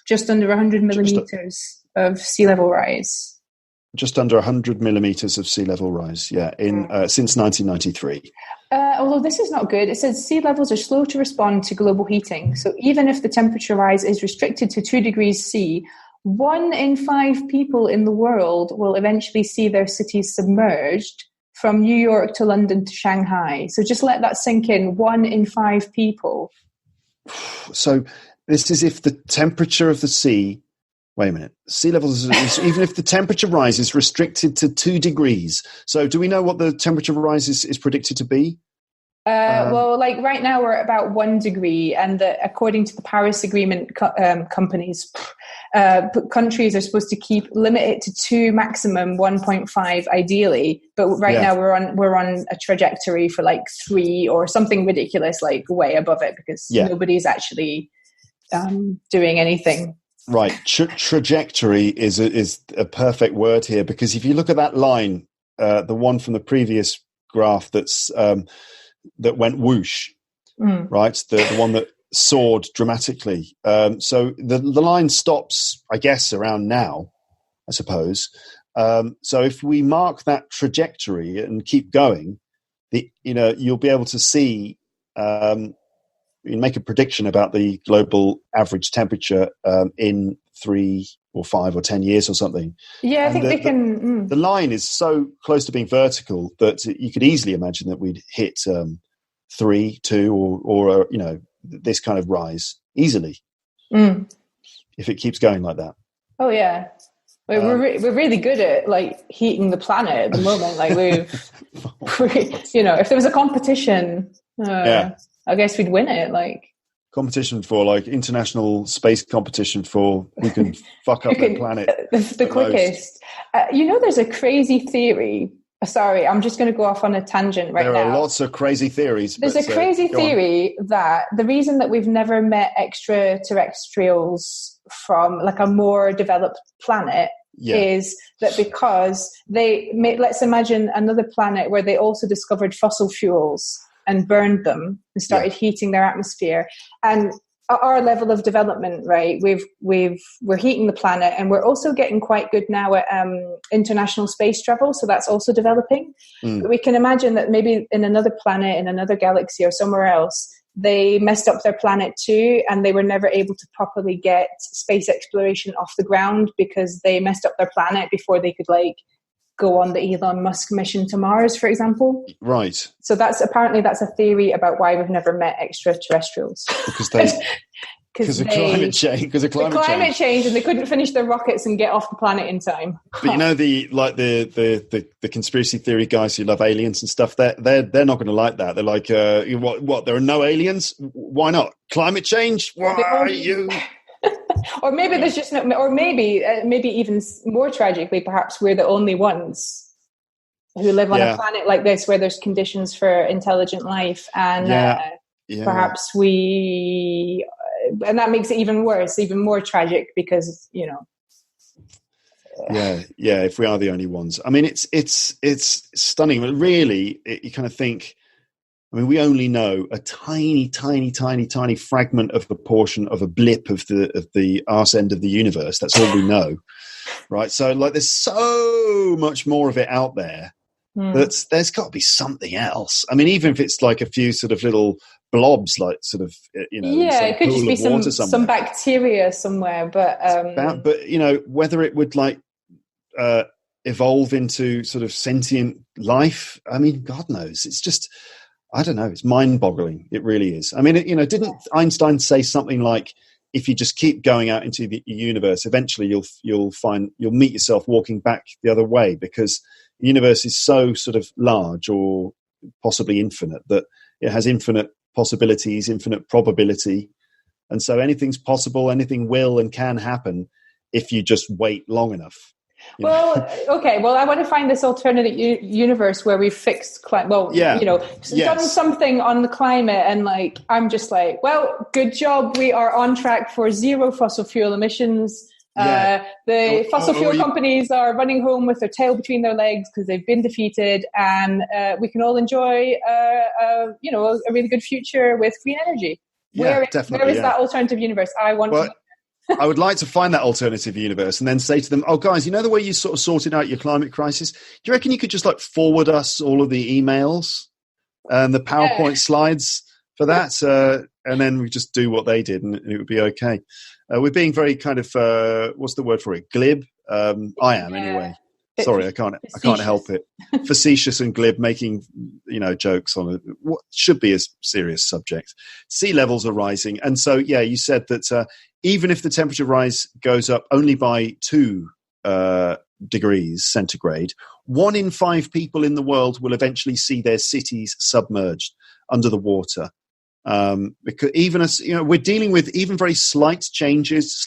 just under 100 millimeters of sea level rise. Just under 100 millimeters of sea level rise, since 1993. Although this is not good. It says sea levels are slow to respond to global heating. So even if the temperature rise is restricted to 2 degrees C, 1 in 5 people in the world will eventually see their cities submerged from New York to London to Shanghai. So just let that sink in. 1 in 5 people. So this is if the temperature of the sea... Wait a minute. Sea levels, even if the temperature rise is restricted to 2 degrees. So do we know what the temperature rise is predicted to be? Well, like right now we're at about 1 degree, and according to the Paris Agreement, countries are supposed to limit it to 2, maximum 1.5 ideally. But right now we're on a trajectory for like 3 or something ridiculous, like way above it, because nobody's actually doing anything. Right. Trajectory is a perfect word here, because if you look at that line, the one from the previous graph that went whoosh, right? The one that soared dramatically. So the line stops, I guess, around now, I suppose. So if we mark that trajectory and keep going, you'll be able to see. You make a prediction about the global average temperature in 3 or 5 or 10 years or something. Yeah, I think they can. The line is so close to being vertical that you could easily imagine that we'd hit 3, 2, or this kind of rise easily if it keeps going like that. Oh yeah, we're really good at like heating the planet at the moment. Like if there was a competition, I guess we'd win it. Like competition for like international space competition for who can fuck up the planet the quickest. There's a crazy theory. Sorry, I'm just going to go off on a tangent right now. There are lots of crazy theories. There's a crazy theory that the reason that we've never met extraterrestrials from like a more developed planet is that because let's imagine another planet where they also discovered fossil fuels and burned them and started heating their atmosphere. And at our level of development, right, we're heating the planet, and we're also getting quite good now at international space travel. So that's also developing. But we can imagine that maybe in another planet, in another galaxy or somewhere else, they messed up their planet too, and they were never able to properly get space exploration off the ground because they messed up their planet before they could like go on the Elon Musk mission to Mars, for example. Right. So that's a theory about why we've never met extraterrestrials. Because of climate change. Because of climate change, and they couldn't finish their rockets and get off the planet in time. But the conspiracy theory guys who love aliens and stuff, they're not going to like that. They're like, what? There are no aliens? Why not? Climate change? Why are you? Or maybe there's just no, or maybe even more tragically, perhaps we're the only ones who live on a planet like this where there's conditions for intelligent life, and perhaps and that makes it even worse, even more tragic, because if we are the only ones. I mean, it's stunning, but really you kind of think, I mean, we only know a tiny fragment of a portion of a blip of the arse end of the universe. That's all we know, right? So, like, there's so much more of it out there that there's got to be something else. I mean, even if it's like a few sort of little blobs, like sort of it could just be some bacteria somewhere. But whether it would like evolve into sort of sentient life, I mean, God knows. It's just, I don't know. It's mind-boggling. It really is. I mean, didn't Einstein say something like, if you just keep going out into the universe, eventually you'll meet yourself walking back the other way, because the universe is so sort of large, or possibly infinite, that it has infinite possibilities, infinite probability. And so anything's possible, anything will and can happen if you just wait long enough. Well, okay. Well, I want to find this alternate universe where we've fixed done something on the climate, and like I'm just like, well, good job. We are on track for zero fossil fuel emissions. The fossil fuel companies are running home with their tail between their legs because they've been defeated, and we can all enjoy a really good future with clean energy. Where is that alternative universe? I would like to find that alternative universe and then say to them, oh, guys, the way you sort of sorted out your climate crisis? Do you reckon you could just like forward us all of the emails and the PowerPoint slides for that? And then we just do what they did and it would be okay. We're being very kind of, what's the word for it? Glib? I am anyway. Sorry, I can't help it. Facetious and glib, making jokes on what should be a serious subject. Sea levels are rising, and so you said that even if the temperature rise goes up only by 2 degrees centigrade, 1 in 5 people in the world will eventually see their cities submerged under the water. Because even as we're dealing with even very slight changes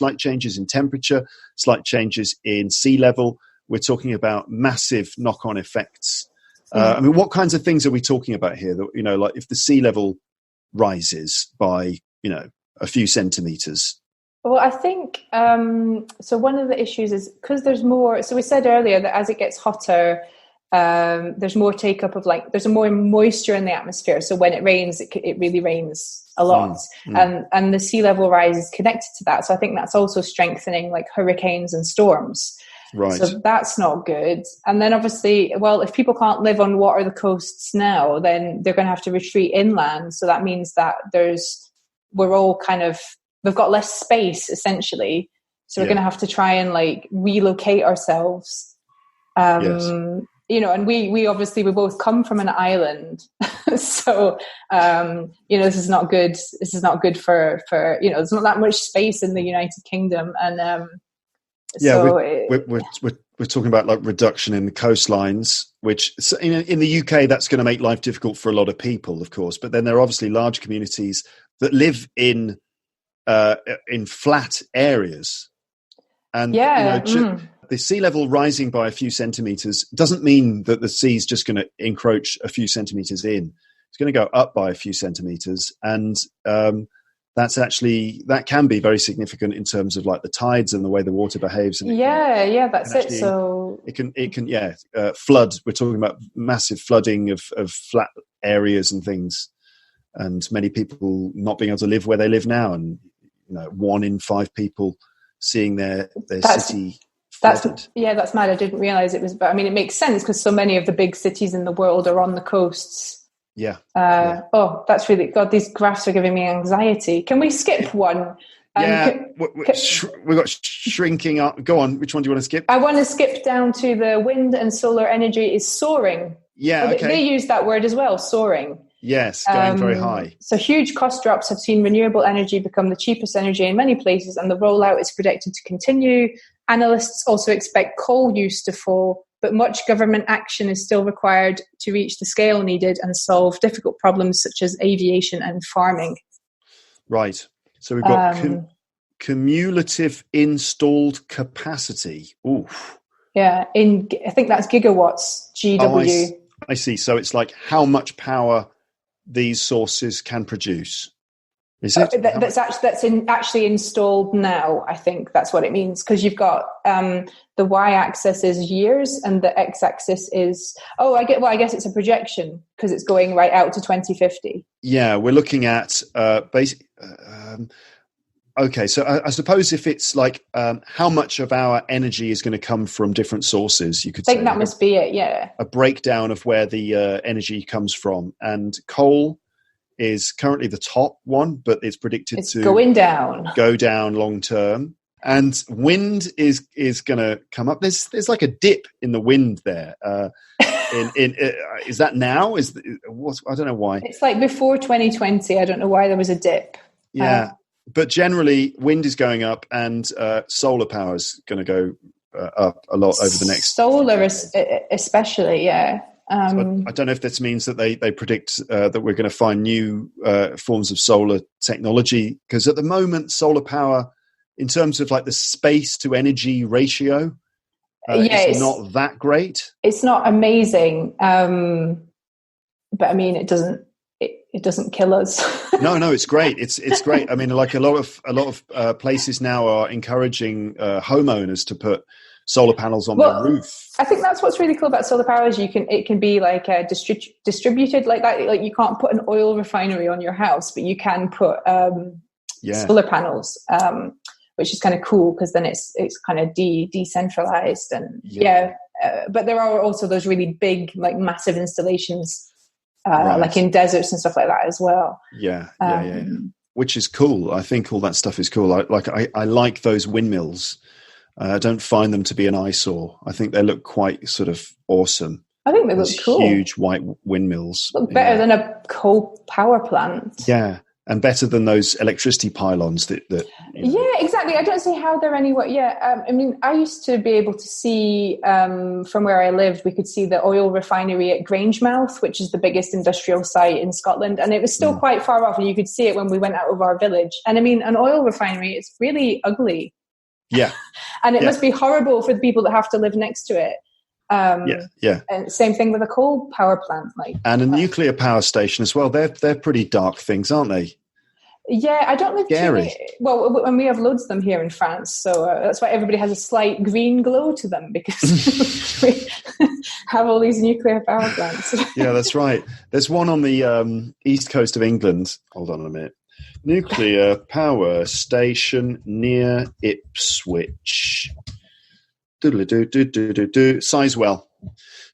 in temperature, slight changes in sea level. We're talking about massive knock-on effects. I mean, what kinds of things are we talking about here? That, like if the sea level rises by, a few centimeters, Well, I think so. One of the issues is because there's more. So we said earlier that as it gets hotter, there's more take up of there's more moisture in the atmosphere. So when it rains, it really rains a lot, and the sea level rise is connected to that. So I think that's also strengthening like hurricanes and storms. Right. So that's not good. And then obviously, well, if people can't live on what are the coasts now, then they're going to have to retreat inland. So that means that we've got less space essentially. So we're going to have to try and like relocate ourselves. Yes. And we obviously, we both come from an island. So, this is not good. This is not good for, there's not that much space in the United Kingdom. And, we're talking about like reduction in the coastlines, which in the UK that's going to make life difficult for a lot of people, of course. But then there are obviously large communities that live in flat areas, and the sea level rising by a few centimeters doesn't mean that the sea's just going to encroach a few centimeters in. It's going to go up by a few centimeters, and that can be very significant in terms of like the tides and the way the water behaves. And that's it. So it can flood. We're talking about massive flooding of flat areas and things, and many people not being able to live where they live now, and 1 in 5 people seeing their city flooded. That's mad. I didn't realize it was, but I mean, it makes sense because so many of the big cities in the world are on the coasts. Oh, that's really God. These graphs are giving me anxiety. Can we skip one? We've got shrinking up. Go on. Which one do you want to skip? I want to skip down to the wind and solar energy is soaring. Yeah, okay. They use that word as well, soaring. Yes, going very high. So huge cost drops have seen renewable energy become the cheapest energy in many places, and the rollout is predicted to continue. Analysts also expect coal use to fall, but much government action is still required to reach the scale needed and solve difficult problems such as aviation and farming. Right. So we've got cumulative installed capacity. Oof. Yeah, I think that's gigawatts, GW. I see. So it's like how much power these sources can produce. Is it? That's actually installed now. I think that's what it means, because you've got the y-axis is years and the x-axis is I guess it's a projection because it's going right out to 2050. Yeah, we're looking at okay, so I suppose if it's like how much of our energy is going to come from different sources, you could say. I think that must be it, yeah. A breakdown of where the energy comes from. And coal is currently the top one, but it's predicted to go down long term. And wind is going to come up. There's like a dip in the wind there. Is that now? I don't know why. It's like before 2020. I don't know why there was a dip. Yeah. But generally, wind is going up, and solar power is going to go up a lot over the next. Solar, especially, yeah. So I don't know if this means that they predict that we're going to find new forms of solar technology, because at the moment, solar power, in terms of like the space to energy ratio, it's not that great. It's not amazing, but I mean, it doesn't kill us. No, it's great. It's great. I mean, like a lot of places now are encouraging homeowners to put solar panels on their roof. I think that's what's really cool about solar power is it can be like distributed like that. Like you can't put an oil refinery on your house, but you can put solar panels, which is kind of cool because then it's kind of decentralized and but there are also those really big, like massive installations. Right. Like in deserts and stuff like that as well. Yeah. Which is cool. I think all that stuff is cool. I like those windmills. I don't find them to be an eyesore. I think they look quite sort of awesome. I think they look cool. Huge white windmills. Look better than a coal power plant. Yeah. And better than those electricity pylons that Yeah, exactly. I don't see how they're anywhere. Yeah, I mean, I used to be able to see from where I lived, we could see the oil refinery at Grangemouth, which is the biggest industrial site in Scotland. And it was still quite far off, and you could see it when we went out of our village. And I mean, an oil refinery, it's really ugly. Yeah. And it must be horrible for the people that have to live next to it. And same thing with a coal power plant, and a nuclear power station as well. They're pretty dark things, aren't they? Yeah, I don't live Scary. well, and we have loads of them here in France, so that's why everybody has a slight green glow to them, because we have all these nuclear power plants. Yeah, that's right. There's one on the east coast of England. Hold on a minute. Nuclear power station near Ipswich. Doodle-doo-doo-doo-doo-doo. Sizewell.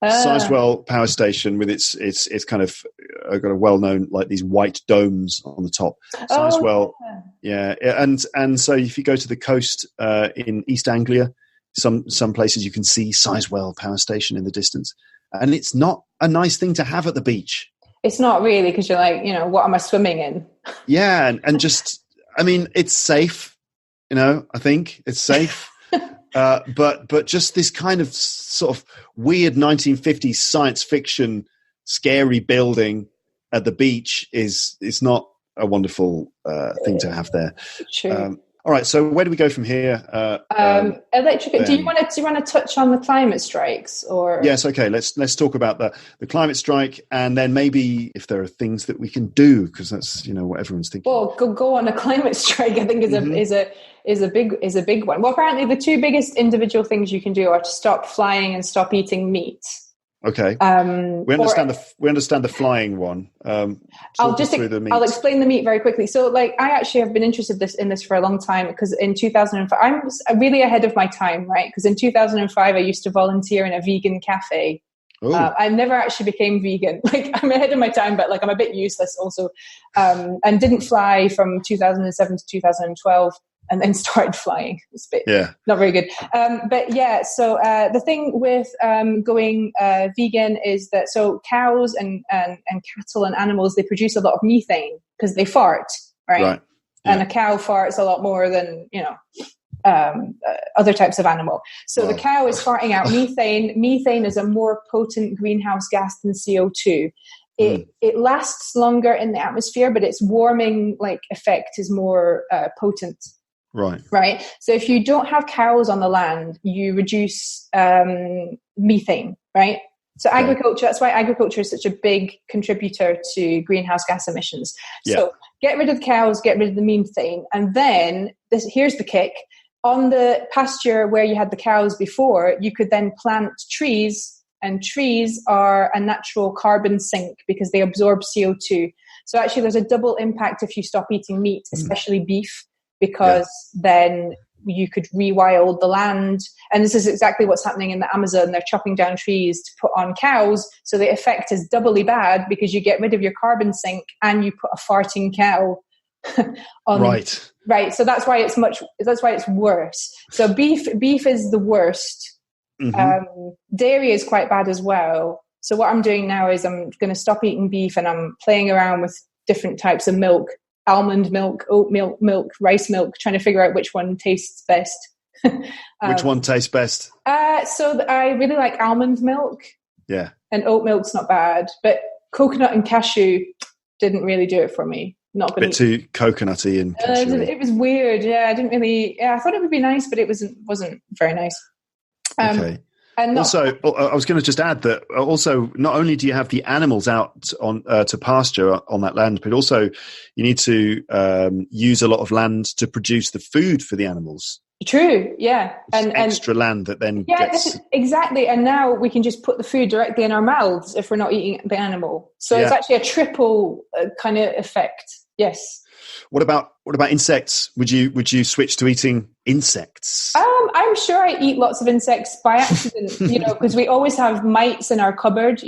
Sizewell power station with its kind of got a well-known, like, these white domes on the top. Sizewell, yeah. And so if you go to the coast in East Anglia, some places you can see Sizewell power station in the distance, and it's not a nice thing to have at the beach. It's not really, because you're like, what am I swimming in? Yeah, and just, I mean, it's safe. I think it's safe. But just this kind of sort of weird 1950s science fiction, scary building at the beach is not a wonderful thing to have there. True. All right, so where do we go from here? Electric. Do you want to touch on the climate strikes, or? Yes, okay. Let's talk about the climate strike, and then maybe if there are things that we can do, because that's what everyone's thinking. Well, go on a climate strike. I think is a big one. Well, apparently the two biggest individual things you can do are to stop flying and stop eating meat. Okay. We understand the flying one. I'll explain the meat very quickly. So, I actually have been interested in this for a long time, because in 2005, I'm really ahead of my time, right? Because in 2005, I used to volunteer in a vegan cafe. I never actually became vegan. I'm ahead of my time, but I'm a bit useless also. And didn't fly from 2007 to 2012. And then started flying. It's not very good. But yeah, so the thing with going vegan is that cows and cattle and animals, they produce a lot of methane because they fart, right? Yeah. And a cow farts a lot more than other types of animal. So the cow is farting out methane. Methane is a more potent greenhouse gas than CO2. It lasts longer in the atmosphere, but its warming effect is more potent. Right. So if you don't have cows on the land, you reduce methane, right? So agriculture, that's why agriculture is such a big contributor to greenhouse gas emissions. Yeah. So get rid of the cows, get rid of the methane. And then here's the kick. On the pasture where you had the cows before, you could then plant trees, and trees are a natural carbon sink because they absorb CO2. So actually there's a double impact if you stop eating meat, especially beef, because then you could rewild the land. And this is exactly what's happening in the Amazon. They're chopping down trees to put on cows. So the effect is doubly bad, because you get rid of your carbon sink and you put a farting cow on. Right. So that's why it's worse. So beef is the worst. Mm-hmm. Dairy is quite bad as well. So what I'm doing now is I'm going to stop eating beef, and I'm playing around with different types of milk. Almond milk, oat milk, rice milk, trying to figure out which one tastes best. Which one tastes best? So I really like almond milk. Yeah. And oat milk's not bad, but coconut and cashew didn't really do it for me. Not a bit too coconutty and cashew. It was weird. Yeah, I didn't really. Yeah, I thought it would be nice, but it wasn't very nice. Okay. And also, I was going to just add that also, not only do you have the animals out on to pasture on that land, but also you need to use a lot of land to produce the food for the animals. True, yeah. And extra land that then gets... exactly. And now we can just put the food directly in our mouths if we're not eating the animal. So it's actually a triple kind of effect. Yes. What about insects? Would you switch to eating insects? I'm sure I eat lots of insects by accident, because we always have mites in our cupboard,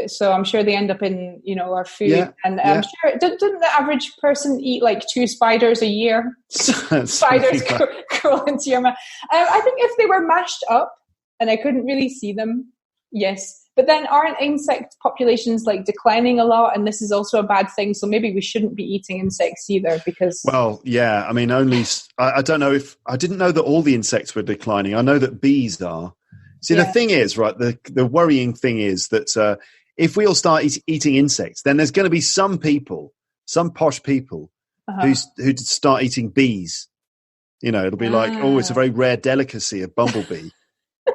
so I'm sure they end up in, our food. Yeah, and I'm sure, doesn't the average person eat 2 spiders a year? Spiders crawl into your mouth. I think if they were mashed up and I couldn't really see them, yes. But then aren't insect populations declining a lot? And this is also a bad thing. So maybe we shouldn't be eating insects either, because... Well, yeah. I mean, I don't know I didn't know that all the insects were declining. I know that bees are. See, the thing is, right, the worrying thing is that if we all start eating insects, then there's going to be some people, some posh people who start eating bees. It'll be it's a very rare delicacy, a bumblebee.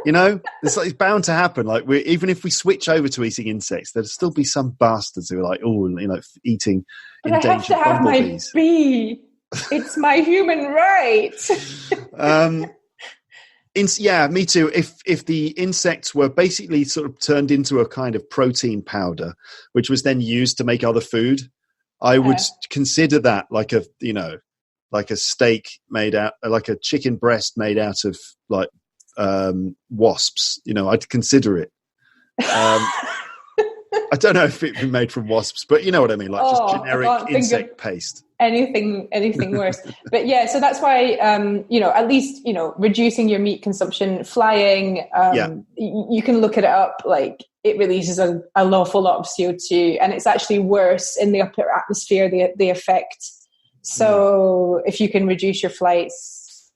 You know, it's bound to happen. Like, even if we switch over to eating insects, there'll still be some bastards who are like, oh, you know, eating but I have to have bumblebees. My bee. It's my human right. Yeah, me too. If the insects were basically sort of turned into a kind of protein powder, which was then used to make other food, I would consider that like a, you know, like a steak made out, like a chicken breast made out of like wasps. You know, I'd consider it. I don't know if it'd be made from wasps, but you know what I mean, like just generic insect paste. Anything worse. But yeah, so that's why, you know, at least, you know, reducing your meat consumption, flying, you can look it up, like it releases an awful lot of CO2, and it's actually worse in the upper atmosphere, the effect. So if you can reduce your flights,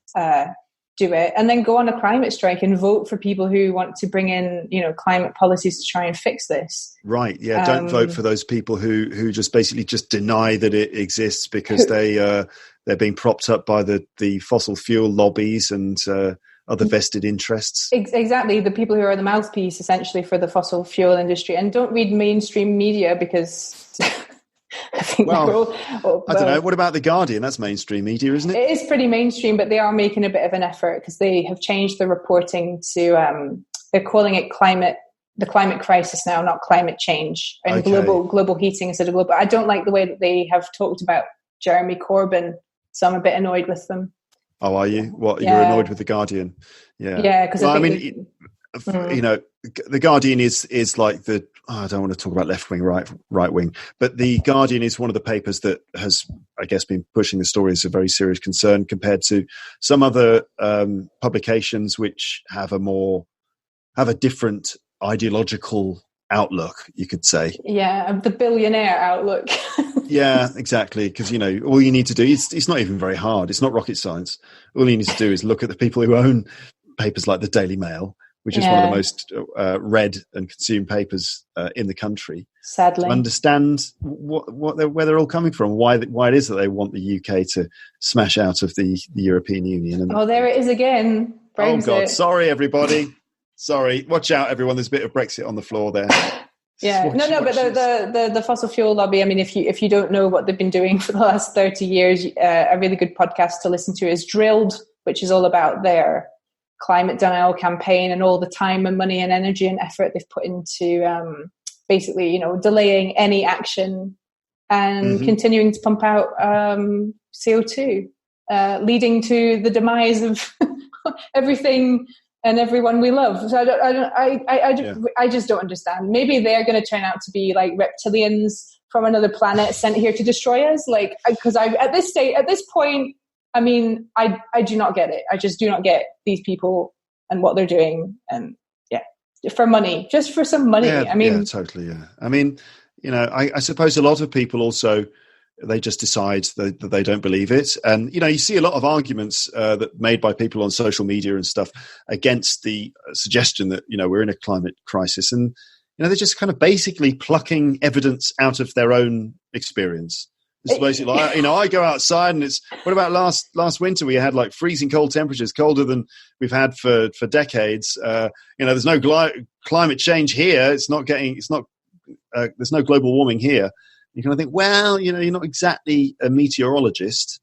do it, and then go on a climate strike and vote for people who want to bring in, you know, climate policies to try and fix this. Right. Yeah. Don't vote for those people who just basically just deny that it exists because they're being propped up by the fossil fuel lobbies and other vested interests. Exactly. The people who are the mouthpiece essentially for the fossil fuel industry, and don't read mainstream media because I think I don't know. What about The Guardian? That's mainstream media, isn't it? It is pretty mainstream, but they are making a bit of an effort because they have changed the reporting to they're calling it the climate crisis now, not climate change, and global heating instead of global. I don't like the way that they have talked about Jeremy Corbyn, so I'm a bit annoyed with them. Oh, are you? What, you're annoyed with The Guardian? Yeah. Yeah, because you know, The Guardian is like I don't want to talk about left wing, right wing, but The Guardian is one of the papers that has, I guess, been pushing the story as a very serious concern compared to some other publications which have a different ideological outlook, you could say. Yeah, the billionaire outlook. Yeah, exactly. Because, you know, all you need to do, it's not even very hard. It's not rocket science. All you need to do is look at the people who own papers like the Daily Mail, which is one of the most read and consumed papers in the country. Sadly, to understand where they're all coming from, why it is that they want the UK to smash out of the European Union. And, there it is again. Brexit. Oh God! Sorry, everybody. Sorry. Watch out, everyone. There's a bit of Brexit on the floor there. Yeah, but the fossil fuel lobby. I mean, if you don't know what they've been doing for the last 30 years, a really good podcast to listen to is Drilled, which is all about their climate denial campaign and all the time and money and energy and effort they've put into basically, you know, delaying any action and continuing to pump out CO2, leading to the demise of everything and everyone we love. So I just don't understand. Maybe they're going to turn out to be like reptilians from another planet sent here to destroy us. Like, because at this point, I mean, I do not get it. I just do not get these people and what they're doing. And for money, just for some money. Yeah, I mean, yeah, totally. Yeah. I mean, you know, I suppose a lot of people also, they just decide that they don't believe it. And, you know, you see a lot of arguments that made by people on social media and stuff against the suggestion that, you know, we're in a climate crisis. And, you know, they're just kind of basically plucking evidence out of their own experience. It's basically like, you know, I go outside and what about last winter? We had like freezing cold temperatures, colder than we've had for decades. You know, there's no climate change here. There's no global warming here. You kind of think, well, you know, you're not exactly a meteorologist.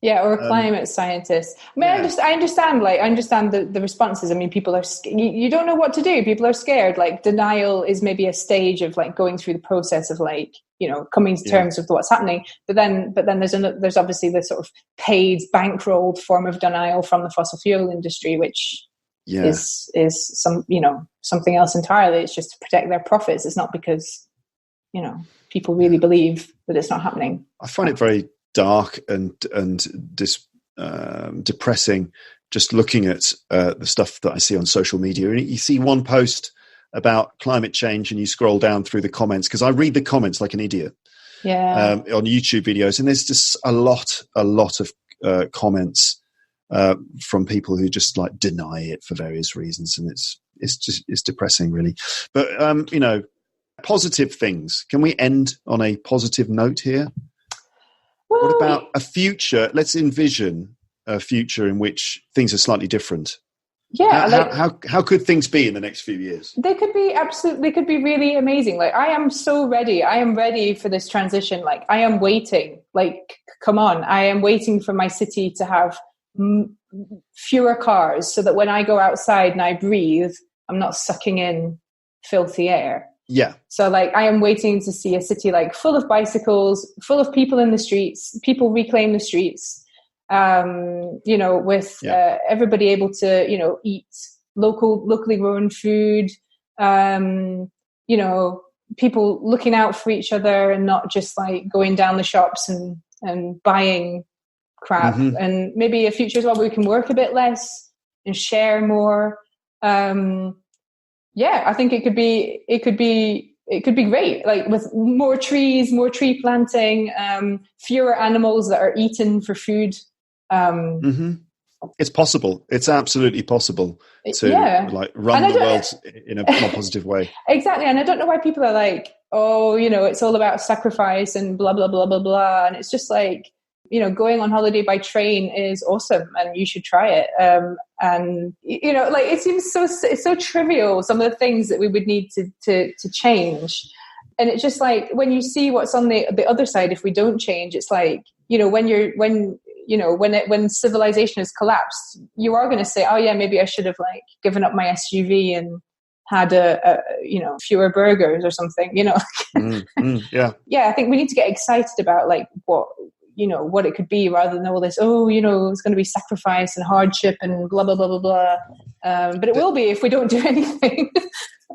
Yeah, or a climate scientist. I mean, I understand the responses. I mean, people are, you don't know what to do. People are scared. Like, denial is maybe a stage of like going through the process of like, you know, coming to terms with what's happening. But then there's obviously the sort of paid, bankrolled form of denial from the fossil fuel industry, which is some, you know, something else entirely. It's just to protect their profits. It's not because, you know, people really believe that it's not happening. I find it very dark and depressing just looking at the stuff that I see on social media. And you see one post about climate change and you scroll down through the comments, because I read the comments like an idiot on YouTube videos, and there's just a lot of comments from people who just like deny it for various reasons, and it's depressing really. But you know, positive things. Can we end on a positive note here? Well, what about a future? Let's envision a future in which things are slightly different. How could things be in the next few years? They could be really amazing. Like, I am so ready. I am ready for this transition. Like, I am waiting. Like, come on. I am waiting for my city to have fewer cars so that when I go outside and I breathe, I'm not sucking in filthy air. Yeah. So, like, I am waiting to see a city like full of bicycles, full of people in the streets, people reclaim the streets, with everybody able to, eat locally grown food, people looking out for each other and not just like going down the shops and buying crap. Mm-hmm. And maybe a future as well where we can work a bit less and share more. I think it could be great, like with more trees, more tree planting, fewer animals that are eaten for food. It's possible. It's absolutely possible to run the world in a more positive way. Exactly. And I don't know why people are like, it's all about sacrifice and blah, blah, blah, blah, blah. And it's just like, going on holiday by train is awesome and you should try it. It seems so trivial, some of the things that we would need to change. And it's just like, when you see what's on the other side, if we don't change, it's like, when civilization has collapsed, you are going to say, oh yeah, maybe I should have like given up my SUV and had fewer burgers or something, Yeah. Yeah. I think we need to get excited about like what it could be, rather than all this, it's going to be sacrifice and hardship and blah, blah, blah, blah, blah. But it will be if we don't do anything.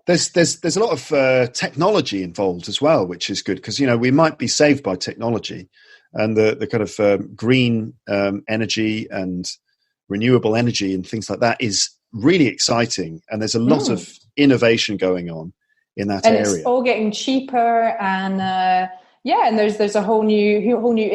There's a lot of technology involved as well, which is good because, we might be saved by technology, and the kind of green energy and renewable energy and things like that is really exciting. And there's a lot of innovation going on in that area. And it's all getting cheaper, and and there's a whole new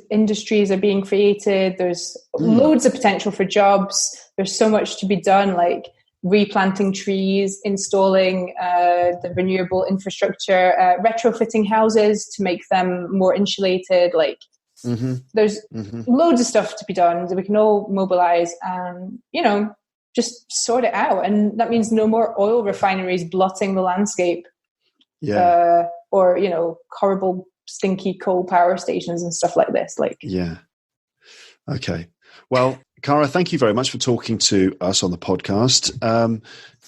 industries are being created. There's loads of potential for jobs. There's so much to be done, like replanting trees, installing the renewable infrastructure, retrofitting houses to make them more insulated. Like there's loads of stuff to be done that we can all mobilize and, just sort it out. And that means no more oil refineries blotting the landscape. Yeah. Or, horrible, stinky coal power stations and stuff like this. Yeah. Okay. Well, Cara, thank you very much for talking to us on the podcast.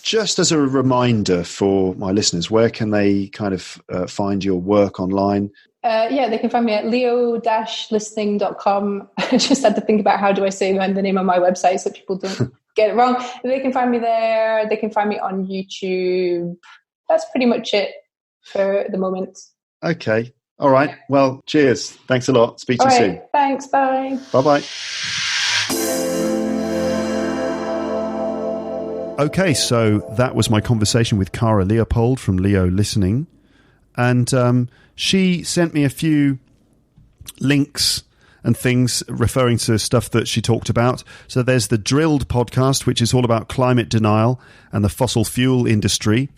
Just as a reminder for my listeners, where can they kind of find your work online? They can find me at leo-listening.com. I just had to think about how do I say the name of my website so people don't get it wrong. They can find me there. They can find me on YouTube. That's pretty much it for the moment. Okay. All right. Well, cheers. Thanks a lot. Speak to you soon. Thanks. Bye. Bye-bye. Okay, so that was my conversation with Cara Leopold from Leo Listening. And she sent me a few links and things referring to stuff that she talked about. So there's the Drilled podcast, which is all about climate denial and the fossil fuel industry.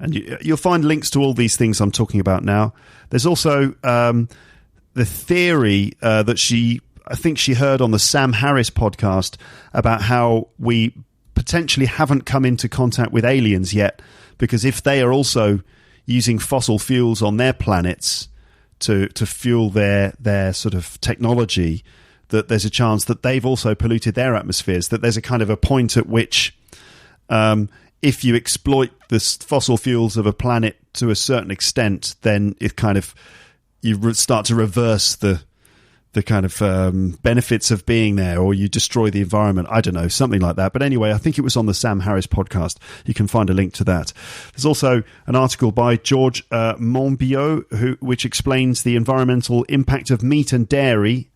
And you'll find links to all these things I'm talking about now. There's also the theory that I think she heard on the Sam Harris podcast about how we potentially haven't come into contact with aliens yet, because if they are also using fossil fuels on their planets to fuel their sort of technology, that there's a chance that they've also polluted their atmospheres, that there's a kind of a point at which if you exploit the fossil fuels of a planet to a certain extent, then it kind of start to reverse the kind of benefits of being there, or you destroy the environment. I don't know, something like that. But anyway, I think it was on the Sam Harris podcast. You can find a link to that. There's also an article by George Monbiot, which explains the environmental impact of meat and dairy,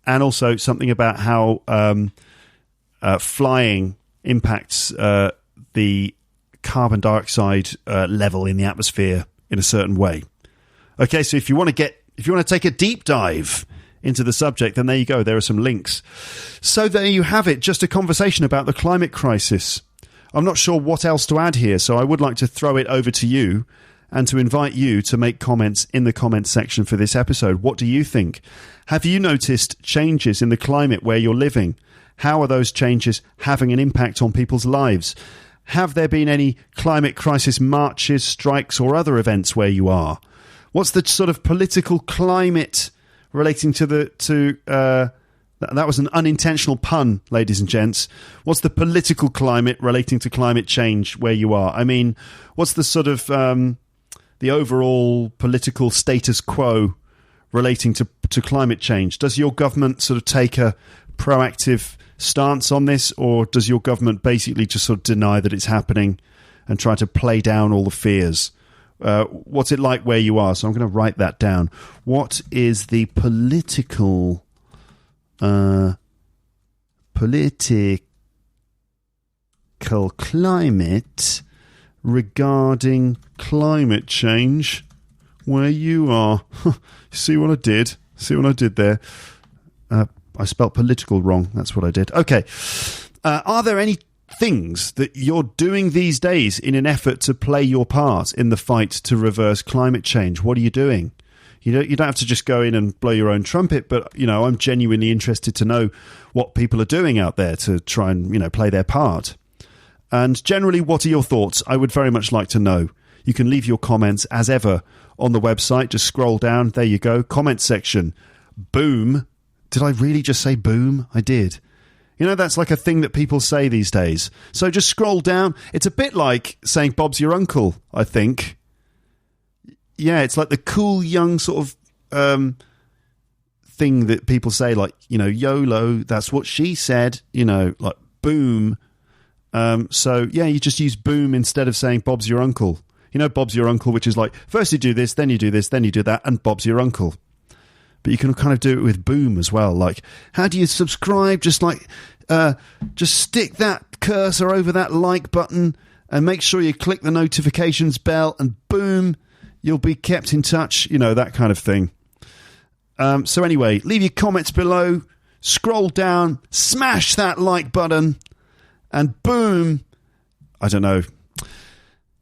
and also something about how flying impacts the carbon dioxide level in the atmosphere in a certain way. Okay, so if you want to take a deep dive into the subject, then there you go. There are some links. So there you have it. Just a conversation about the climate crisis. I'm not sure what else to add here, so I would like to throw it over to you and to invite you to make comments in the comments section for this episode. What do you think? Have you noticed changes in the climate where you're living? How are those changes having an impact on people's lives? Have there been any climate crisis marches, strikes, or other events where you are? What's the sort of political climate relating to that was an unintentional pun, ladies and gents. What's the political climate relating to climate change where you are? I mean, what's the sort of the overall political status quo relating to climate change? Does your government sort of take a proactive stance on this, or does your government basically just sort of deny that it's happening and try to play down all the fears? What's it like where you are? So I'm going to write that down. What is the political climate regarding climate change where you are? See what I did? See what I did there? I spelt political wrong. That's what I did. Okay. Are there any things that you're doing these days in an effort to play your part in the fight to reverse climate change? What are you doing? You don't have to just go in and blow your own trumpet, but, I'm genuinely interested to know what people are doing out there to try and, play their part. And generally, what are your thoughts? I would very much like to know. You can leave your comments, as ever, on the website. Just scroll down. There you go. Comment section. Boom. Did I really just say boom? I did. That's like a thing that people say these days. So just scroll down. It's a bit like saying Bob's your uncle, I think. Yeah, it's like the cool young sort of thing that people say, like, YOLO, that's what she said, like boom. So, yeah, you just use boom instead of saying Bob's your uncle. Bob's your uncle, which is like, first you do this, then you do this, then you do that, and Bob's your uncle. But you can kind of do it with boom as well. Like, how do you subscribe? Just stick that cursor over that like button and make sure you click the notifications bell, and boom, you'll be kept in touch, that kind of thing. So anyway, leave your comments below, scroll down, smash that like button, and boom, I don't know.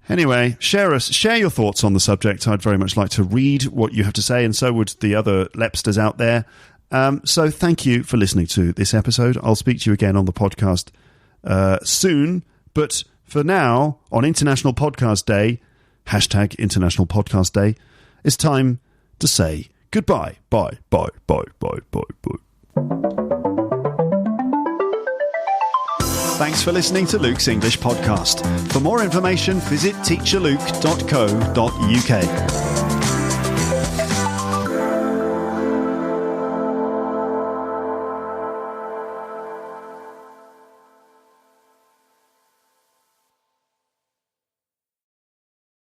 Anyway, share your thoughts on the subject. I'd very much like to read what you have to say, and so would the other Lepsters out there. So thank you for listening to this episode. I'll speak to you again on the podcast soon, but for now, on International Podcast Day, # International Podcast Day, it's time to say goodbye. Bye, bye, bye, bye, bye, bye. Thanks for listening to Luke's English Podcast. For more information, visit teacherluke.co.uk.